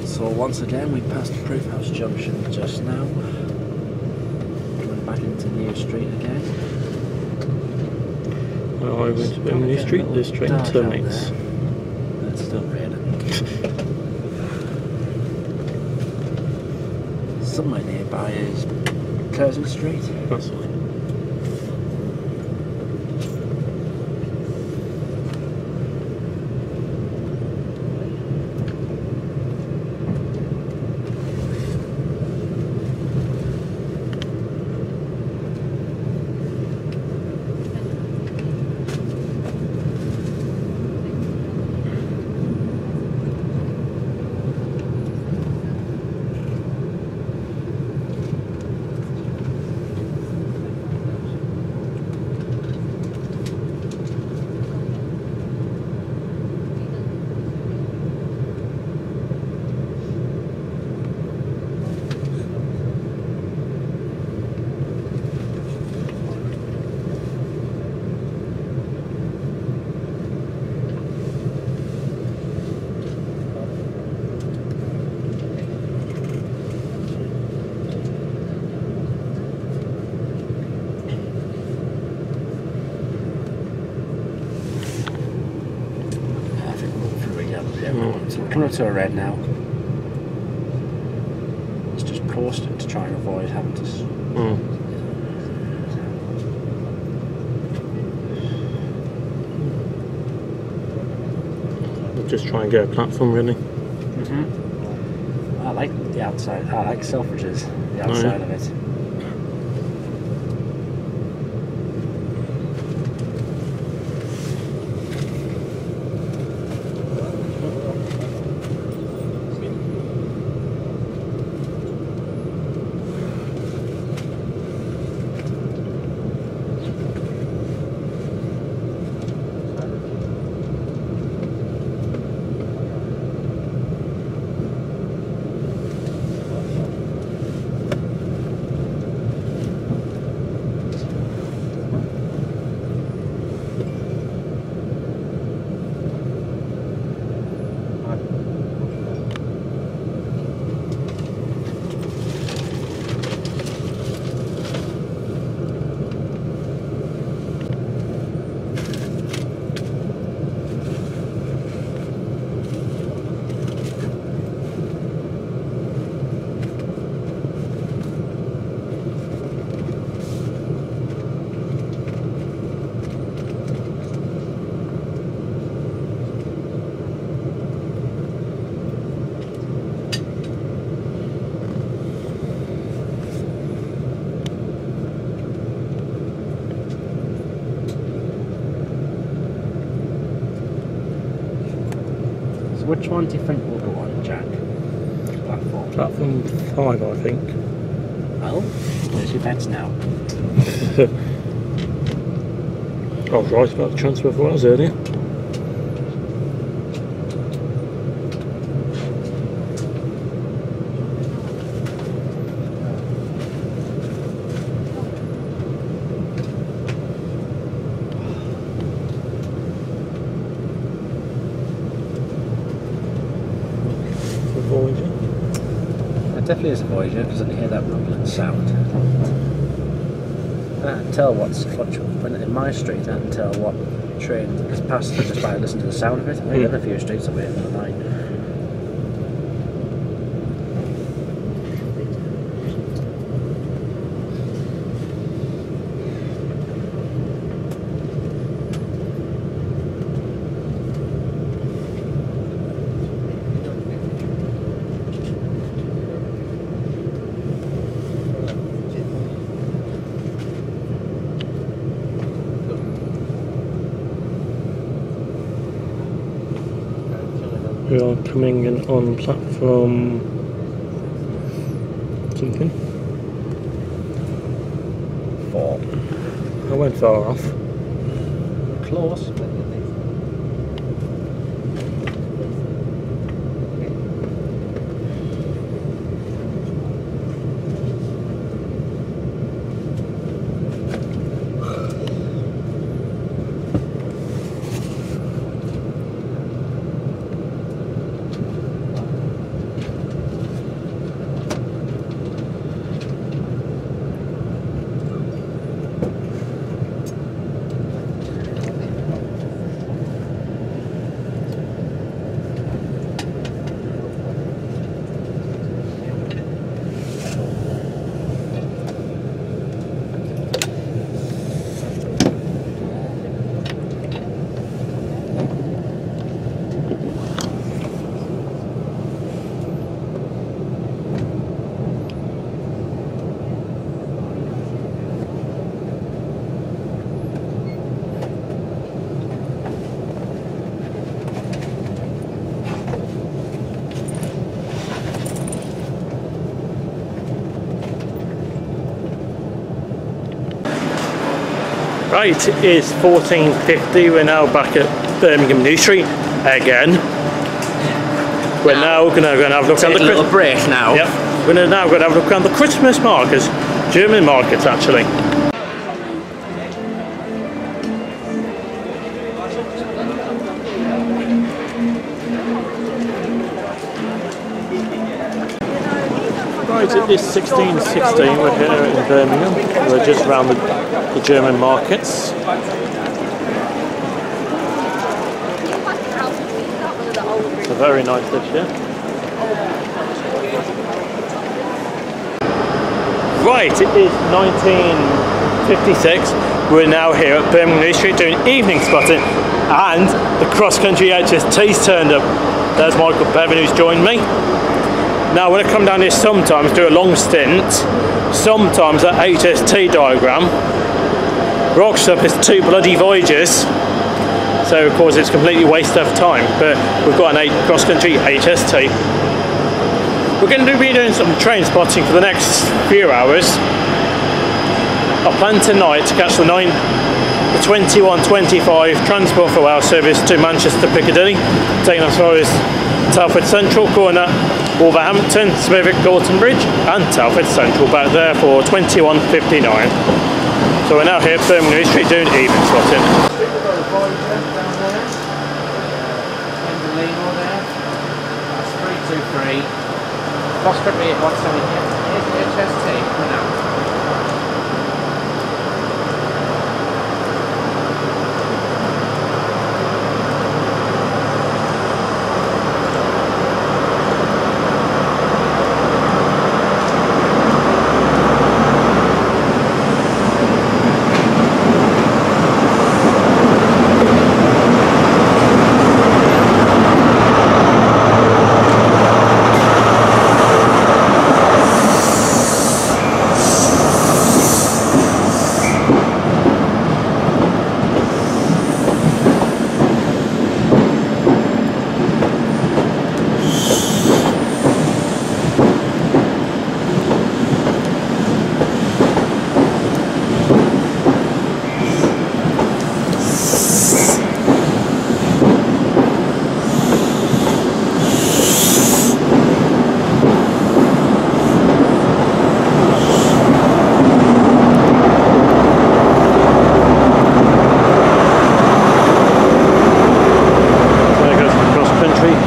So once again we passed Proof House Junction just now. Going back into New Street again. Well, over into Birmingham New Street, this train terminates. It's still raining. Somewhere nearby is Curzon Street. Possibly. So we're coming up to a red now. It's just coasting to try and avoid having to. We'll just try and get a platform, really. I like the outside. I like Selfridges, the outside of it. Which one do you think will go on, Jack? Platform? Platform 5, I think. Well, where's your bets now? I was right about the transfer of wires earlier. It definitely is a Voyager because I can hear that rumbling sound. I can tell what's when in my street. I can tell what train is passed just by listening to the sound of it. Maybe in a few streets away from the night. We are coming in on platform something. 4. I went far off. Close. Right, it is 14:50. We're now back at Birmingham New Street again. We're now going to have a look at the little break now. Yep. We're now going to have a look around the Christmas markets, German markets actually. Right, it is 16:16. We're here in Birmingham. We're just around the German markets. It's a very nice dish here. Right, it is 19:56. We're now here at Birmingham New Street doing evening spotting, and the cross-country HST's turned up. There's Michael Bevan who's joined me. Now when I come down here sometimes do a long stint, sometimes that HST diagram rocks up as 2 bloody Voyagers, so of course it's completely waste of time, but we've got an cross-country HST. We're going to be doing some train spotting for the next few hours. I plan tonight to catch the 21:25 Transport for Wales service to Manchester Piccadilly, taking us as far as Telford Central, corner Wolverhampton, Smethwick Galton Bridge and Telford Central, back there for 21:59. So we're now here at Birmingham New Street doing evening spotting. That's 323. Cross country at 170. Here's the HST coming out.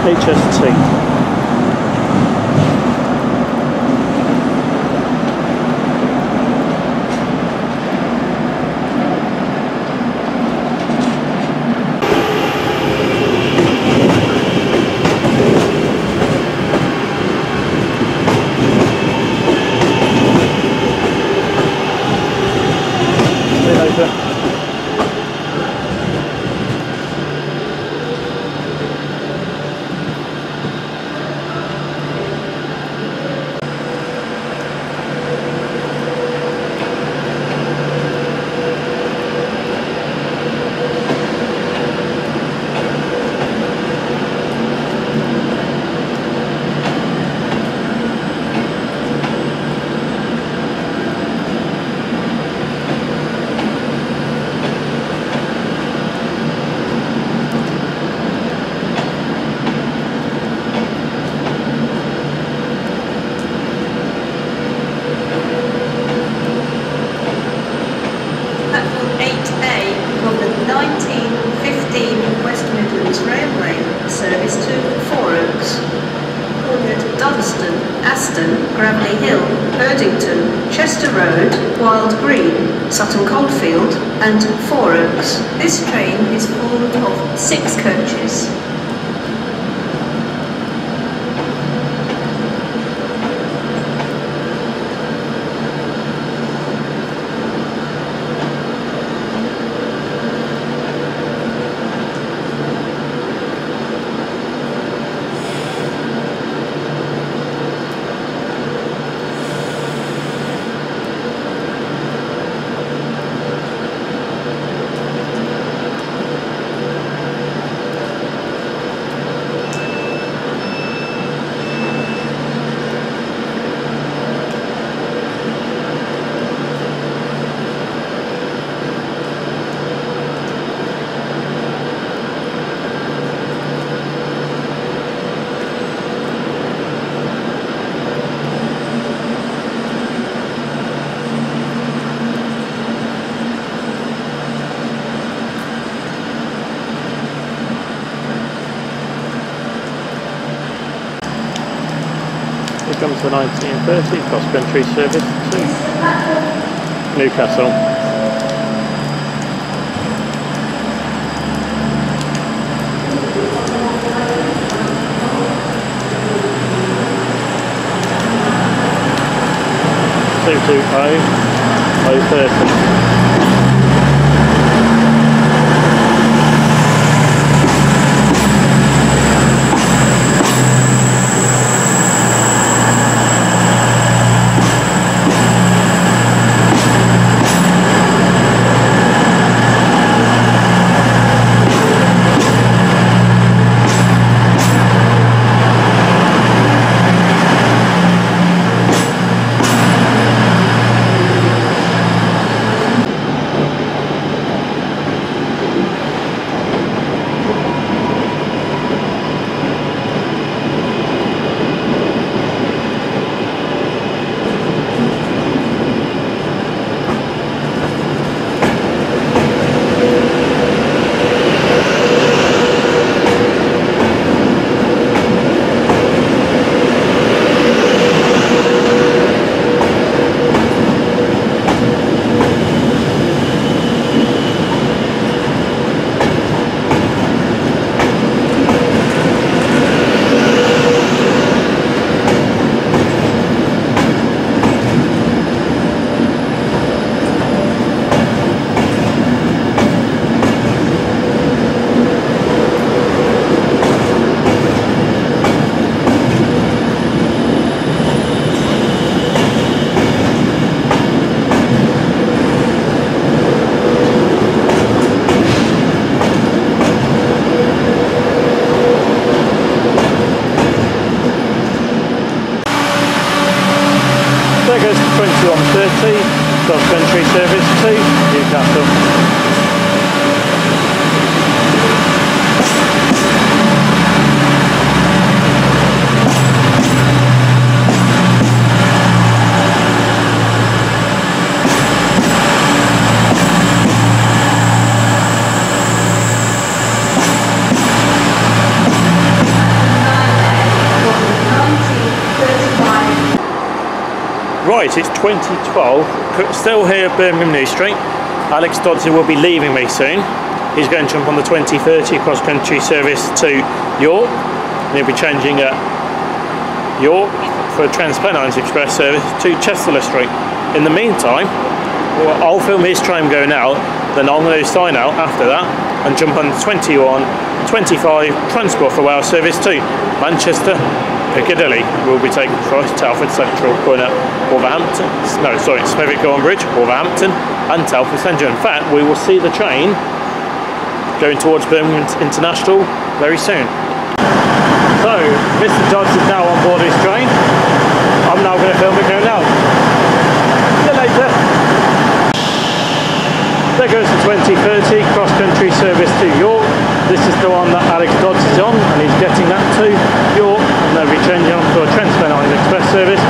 HST. service to Four Oaks. Calling at Dunstan, Aston, Gravelly Hill, Erdington, Chester Road, Wild Green, Sutton Coldfield and Four Oaks. This train is formed of 6 coaches. Here comes the 1930 cross-country service to Newcastle. cross-country service to Newcastle. Right, it's 2012, still here at Birmingham New Street. Alex Doddsey will be leaving me soon. He's going to jump on the 2030 cross-country service to York. And he'll be changing at York for a Trams Express service to Chester Street. In the meantime, I'll film his train going out, then I'm going to sign out after that and jump on the 21-25 Transport for Wales service to Manchester Piccadilly. Will be taken across Telford Central, corner Wolverhampton, Smethwick Galton Bridge, Wolverhampton and Telford Central. In fact, we will see the train going towards Birmingham International very soon. So, Mr. Dodds is now on board his train. I'm now going to film it going out. See you later. There goes the 2030 cross-country service to York. This is the one that Alex Dodds is on, and he's getting that to York, and they'll be changing on to a Trams Express service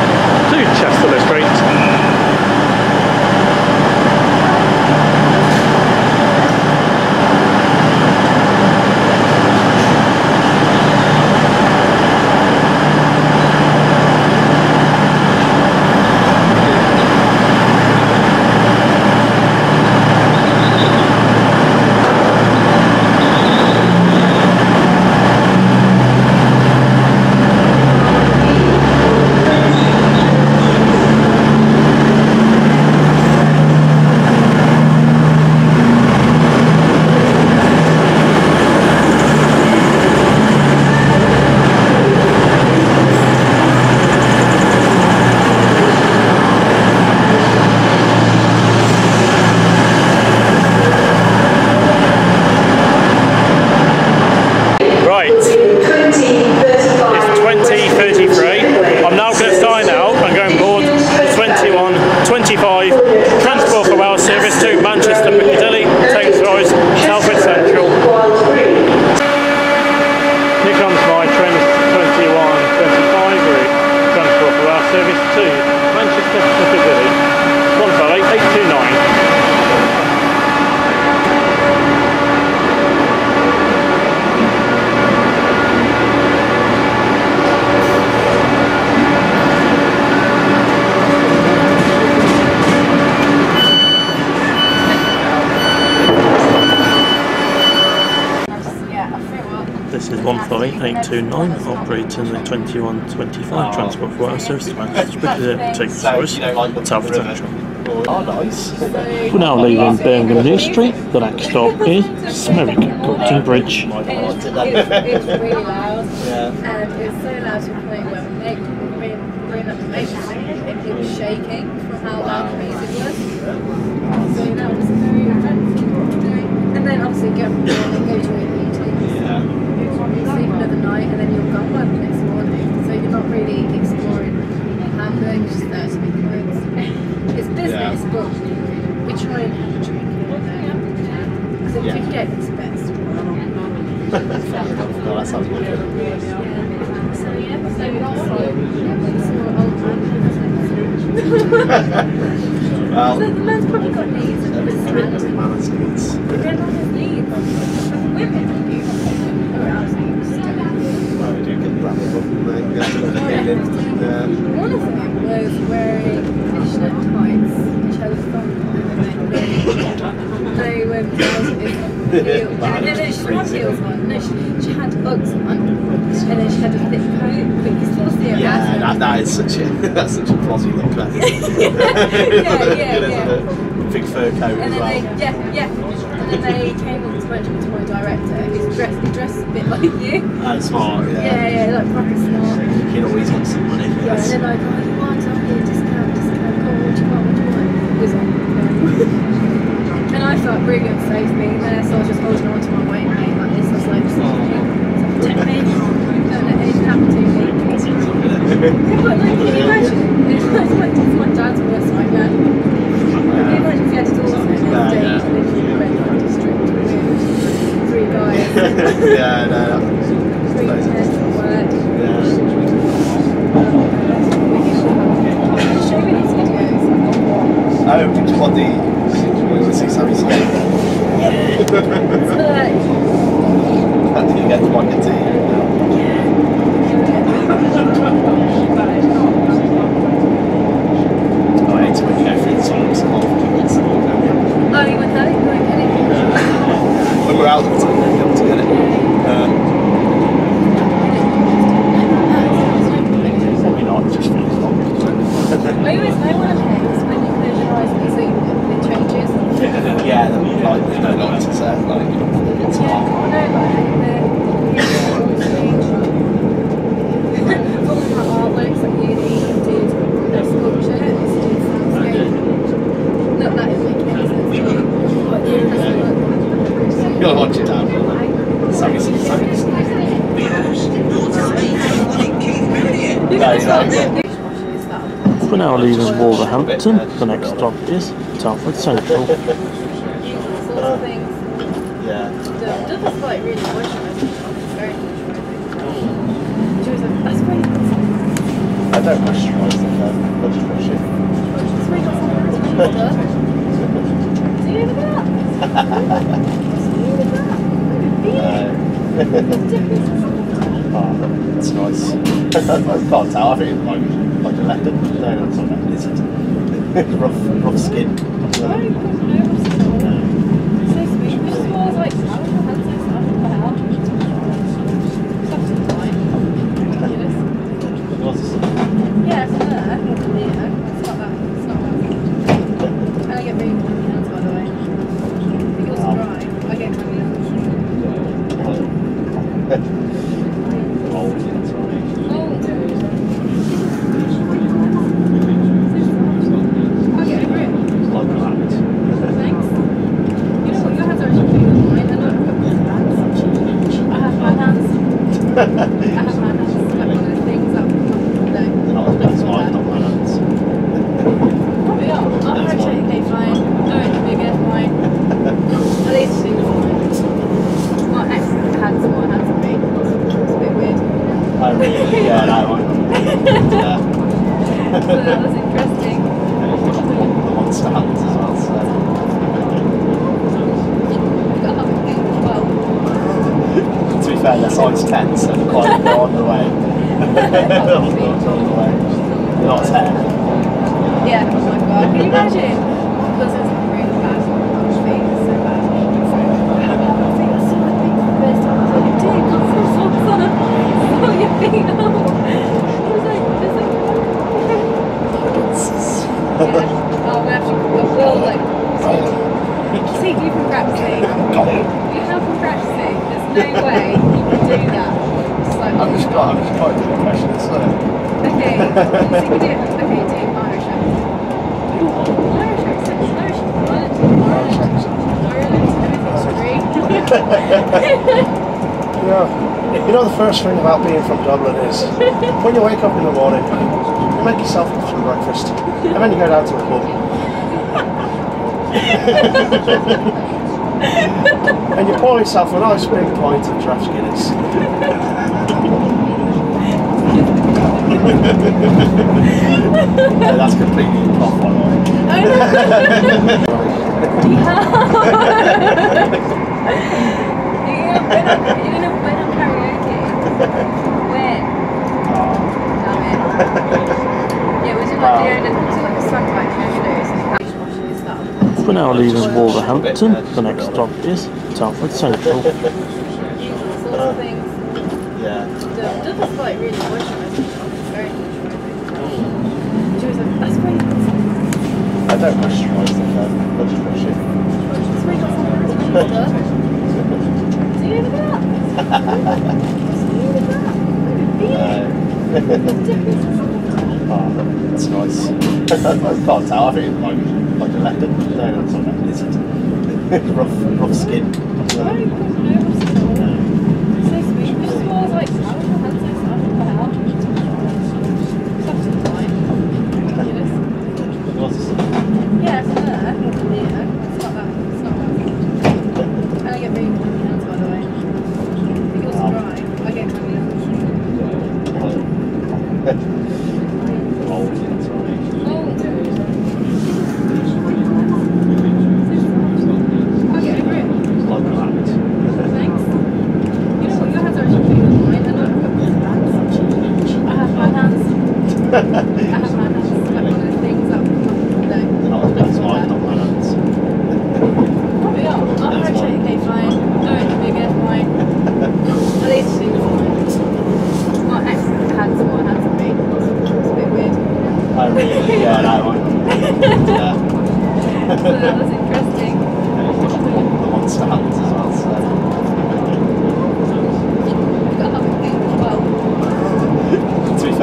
to Chester Street. by 829, operating the 2125 transport for our service to Manchester Piccadilly takes service Telford Central. Oh, nice. We're now leaving Birmingham New Street. The next stop is Smethwick Galton Bridge. It's really loud. Yeah. And it's so loud to the point where we're up the major it was shaking from how loud the music was. So that was very offensive. And then obviously go to your meetings. Yeah. Sleep another night and then you'll go work the next morning. So you're not really exploring Hamburg, just there to make words. It's business, but we try and have a drink here and there. Because if you get it's best. No, that sounds good. So yeah, so it's more old man. Well, So the man's probably got needs and every understand. man's needs. Everyone has needs. Women do. Or else they Well, we do get that one. One of them was wearing fishnet tights, which had a thumb and then girls with heels. No, she had heels on. No, she had Uggs on, and then she had a thick coat, but you still see her ass. That is such a plotty look. That. yeah. Big fur coat And as then well. they, and then they came up and spoke to my director, who's dressed a bit like you. Smart, yeah. Yeah, like proper smart. Kid always wants some money. Yeah, and then like, oh, you want here, discount, oh, what do you want? He was like, and I felt really unsafe being there, so I was just holding on to my weight mate like this. I was like, protect me. Don't let anything happen to me. But like, can you imagine? It's my dad's worst nightmare. Can you imagine if you had to do all this and then date and then you went on district with 3 guys? Yeah, no. 3 tests at work. Show me these videos. Oh, we just want the. We want to see Sammy's head. How do you get to like a tea? I hate when you go through the times and half tickets and all that. Oh, you went there? You weren't getting it? When we're out of the time, we'll be able to get it. Probably not, it just feels long. I always know one of things when you close your eyes and you see it changes. Yeah, like, you know, like to say, like, it's Yeah, hard. no, all of my artworks at uni did a sculpture and it's did soundscape. Not that it make any sense to you, but yeah, that's what You've got to watch it now. Sammy's. We're now leaving Wolverhampton. The next stop is Telford Central. sorts of things. Yeah. Doug was like really moisturised. Very moisturising. She was like, that's great. I don't moisturise them, I just brush it. That's really got some moisturised. See, look at that. See, look at that. Oh, that's nice. I can't tell, I think it's like a leopard. No, it's not leopard, is it? rough skin. So sweet. It just smells like sour. Her hands like sour. What the hell? Soft and fine. Ridiculous. Yeah, it's there. Yeah, it's not that. It's not that. And I get really clammy hands, by the way. It goes dry. I get clammy hands. I'll get over it. Thanks. You know what? Your hands are actually cleaner than mine. They're not I have my hands. I have my hands. It's like one of the things that They're not as big as mine, not my hands. Probably are. I'm actually okay, fine. No, it's bigger, fine. At least 2 is fine. My ex had some more hands than me. It's a bit weird. Oh, really? Yeah, no, yeah. So that was interesting. The monster hands as well, so. Got other things as well. To be fair, they're size 10, so they're quite they're on the way. They're on the way. They're not 10. Yeah, oh my god. Can you imagine? Because it's really bad. It's so bad. I think that's so I think the first time I was like, dude, got some socks on. I'm just quite a good impression, so. Okay, so you do Irish accent. Irish accent, Irish accent. Yeah. You know, the first thing about being from Dublin is when you wake up in the morning, you make yourself some breakfast, and then you go down to the pub. And you pour yourself a nice big pint of draft Guinness. Yeah, that's completely off by the way. I know. You're gonna win on karaoke. When? Damn it. Yeah, would you like a song like We're now leaving Wolverhampton. The next stop is Telford Central. Yeah. Douglas like really moisturising. Very moisturising. She was like, that's why I don't moisturise them, I just brush it. that's why you got some nice stuff. See you in the back. See you in the back. Oh, that's nice. I can't tell, I think it's like a leopard. No, that's not a lizard. rough skin. So sweet. It just smells like sour. Her hands like sour. What the hell? It's absolutely fine. Yeah, it's there. Yeah, it's not that. It's not that. And I get very clammy hands, by the way. It was dry. I get clammy hands.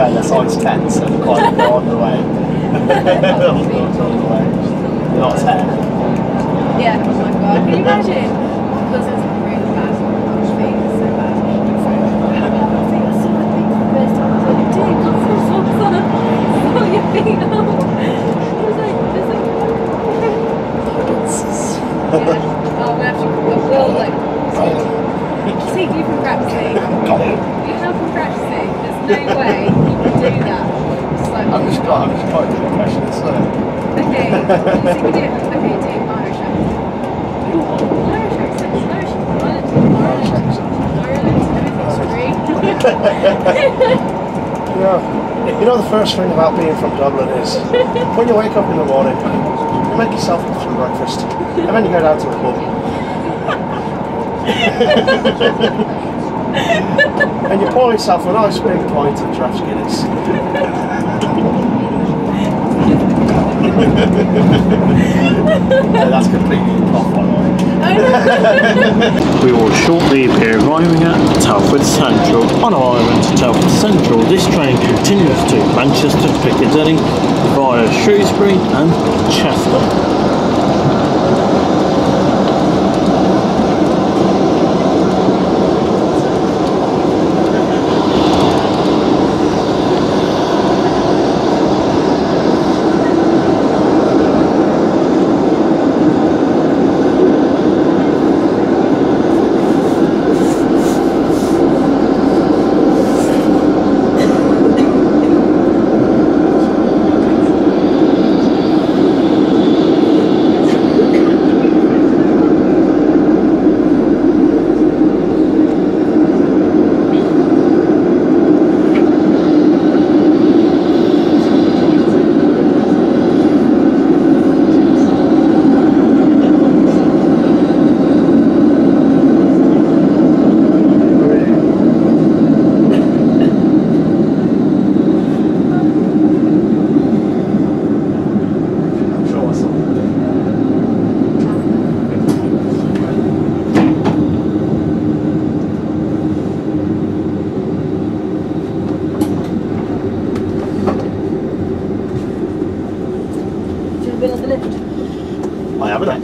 They're size 10, so they're quite on the way. Not 10. Yeah, oh my god, can you imagine? Because it's really bad. My feet is so bad. My feet are so big for the first time. I was like, dude, got some socks on. Saw your feet out. I was like, yeah. Oh, we have to, we'll like, see if you can practice. You have been practicing. There's no way you can do that. Just like, I'm just quite a good impression, so. Okay, so you do Irish accent. Irish accent, Irish accent. Yeah. You know, the first thing about being from Dublin is when you wake up in the morning, you make yourself some breakfast, and then you go down to the pub. And you pour yourself a nice big pint of draft Guinness. Yeah, that's completely off by the way. We will shortly be arriving at Telford Central. On arrival to Telford Central, this train continues to Manchester Piccadilly via Shrewsbury and Chester.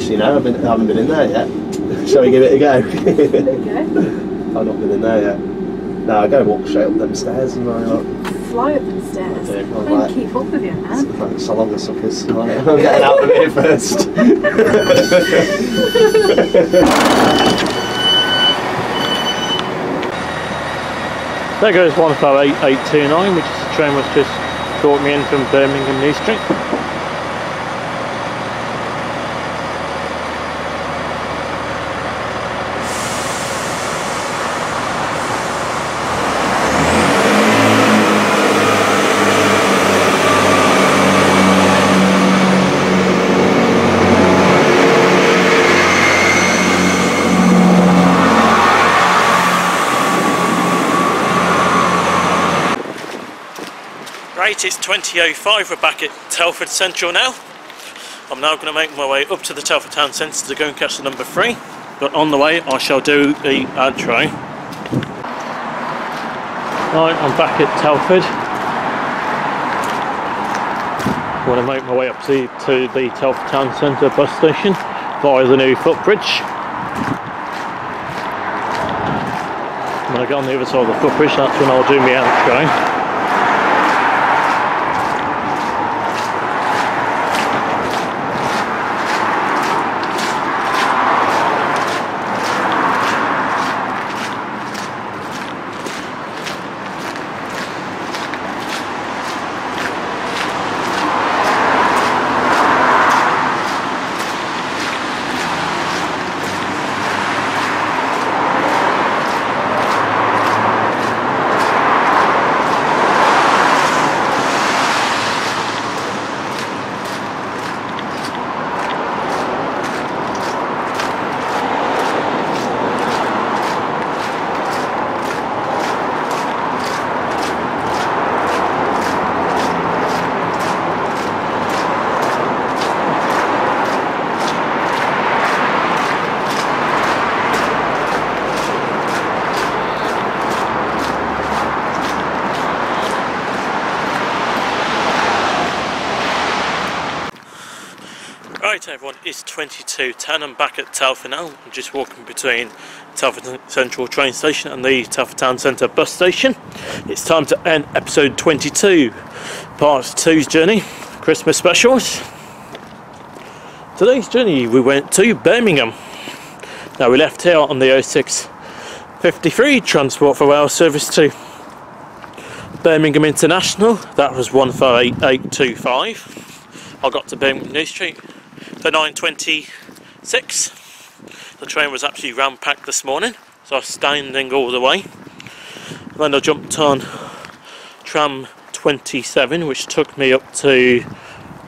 you know. I haven't been in there yet. Shall we give it a go? Okay. I've not been in there yet. No, I go walk straight up them stairs and I Fly up the stairs. I'm Try and like, keep up with you, man. so long the suckers. Right, I'm getting out of here first. There goes 158829, which is the train which just brought me in from Birmingham New Street. Right, it's 20:05, we're back at Telford Central now. I'm now going to make my way up to the Telford Town Centre to go and catch the number 3. But on the way I shall do the outro. Right, I'm back at Telford. I'm going to make my way up to the Telford Town Centre bus station via the new footbridge. When I get on the other side of the footbridge, that's when I'll do my outro. Right everyone, it's 22:10, I'm back at Telford now. I'm just walking between Telford Central train station and the Telford Town Centre bus station. It's time to end episode 22, part 2's journey, Christmas specials. Today's journey we went to Birmingham. Now we left here on the 0653 Transport for Rail service to Birmingham International, that was 158825. I got to Birmingham New Street for 9:26. The train was absolutely ram-packed this morning, so I was standing all the way. And then I jumped on Tram 27, which took me up to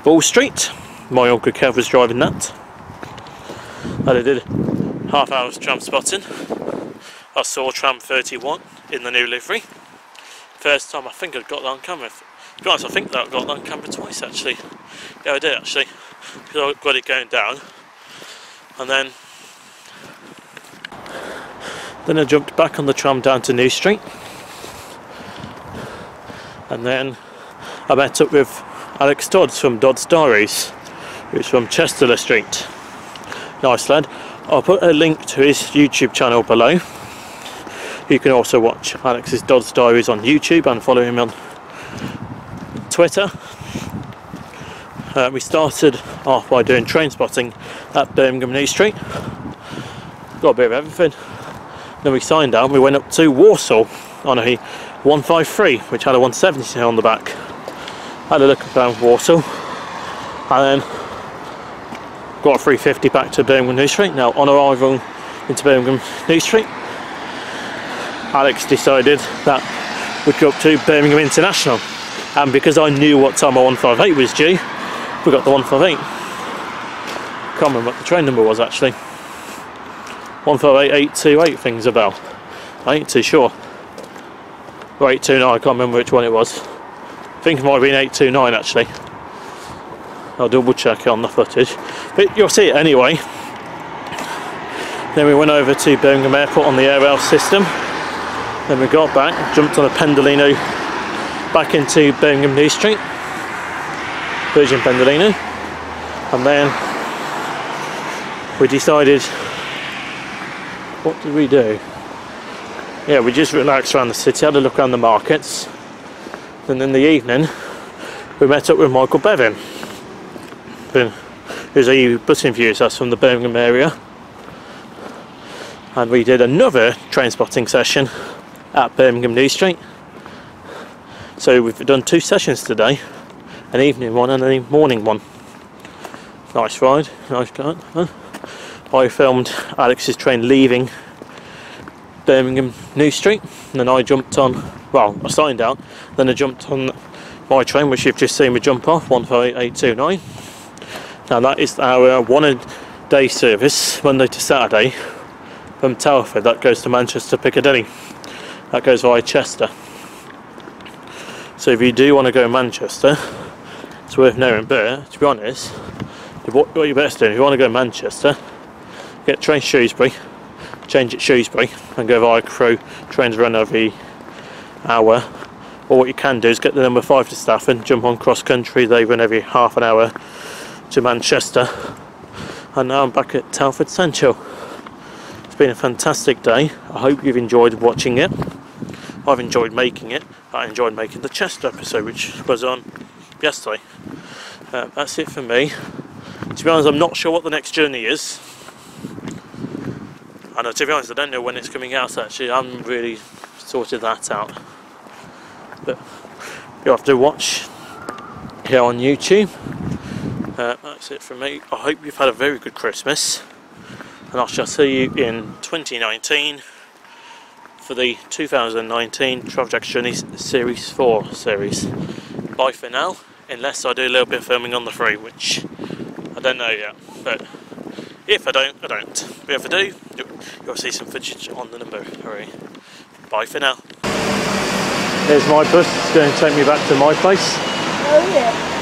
Wall Street. My Uncle Kev was driving that. And I did half hour's tram spotting. I saw Tram 31 in the new livery. First time I think I got that on camera. To be honest, I think that I got that on camera twice actually. Yeah, I did actually. Because I got it going down. And then I jumped back on the tram down to New Street. And then I met up with Alex Dodds from Dodds Diaries, who's from Chester Street. Nice lad. I'll put a link to his YouTube channel below. You can also watch Alex's Dodds Diaries on YouTube and follow him on Twitter. We started off by doing train spotting at Birmingham New Street. Got a bit of everything. Then we signed out and we went up to Walsall on a 153, which had a 170 on the back. Had a look around Walsall and then got a 350 back to Birmingham New Street. Now on arrival into Birmingham New Street, Alex decided that we'd go up to Birmingham International, and because I knew what time my 158 was due, we got the 158. Can't remember what the train number was actually. 158828 things a bell. I ain't too sure. Or 829, I can't remember which one it was. I think it might have been 829 actually. I'll double check it on the footage. But you'll see it anyway. Then we went over to Birmingham Airport on the air rail system. Then we got back, jumped on a Pendolino back into Birmingham New Street. Virgin Pendolino. And then we decided, what did we do? Yeah, we just relaxed around the city, had a look around the markets, and in the evening we met up with Michael Bevan, who's a bus interviews us from the Birmingham area, and we did another train spotting session at Birmingham New Street. So we've done 2 sessions today, an evening one and a morning one. Nice ride, nice guy. I filmed Alex's train leaving Birmingham New Street, and then I jumped on, well, I signed out, then I jumped on my train, which you've just seen me jump off, 15829. Now that is our 1-a-day service, Monday to Saturday, from Telford. That goes to Manchester Piccadilly. That goes via Chester. So if you do want to go to Manchester, it's worth knowing, but to be honest, what you best do, if you want to go to Manchester, get train Shrewsbury, change at Shrewsbury and go via Crewe. Trains run every hour. Or what you can do is get the number 5 to Stafford, jump on cross country, they run every half an hour to Manchester. And now I'm back at Telford Central. It's been a fantastic day. I hope you've enjoyed watching it. I've enjoyed making it. I enjoyed making the Chester episode, which was on yesterday. That's it for me. To be honest, I'm not sure what the next journey is. And to be honest, I don't know when it's coming out actually. I haven't really sorted that out. But you'll have to watch here on YouTube. That's it from me. I hope you've had a very good Christmas. And I shall see you in 2019 for the 2019 Travel Jack's Journey Series 4 series. Bye for now, unless I do a little bit of filming on the free, which I don't know yet. But if I don't, I don't. But if I do, you'll see some footage on the number. Hurry. Bye for now. There's my bus, it's going to take me back to my place. Oh yeah.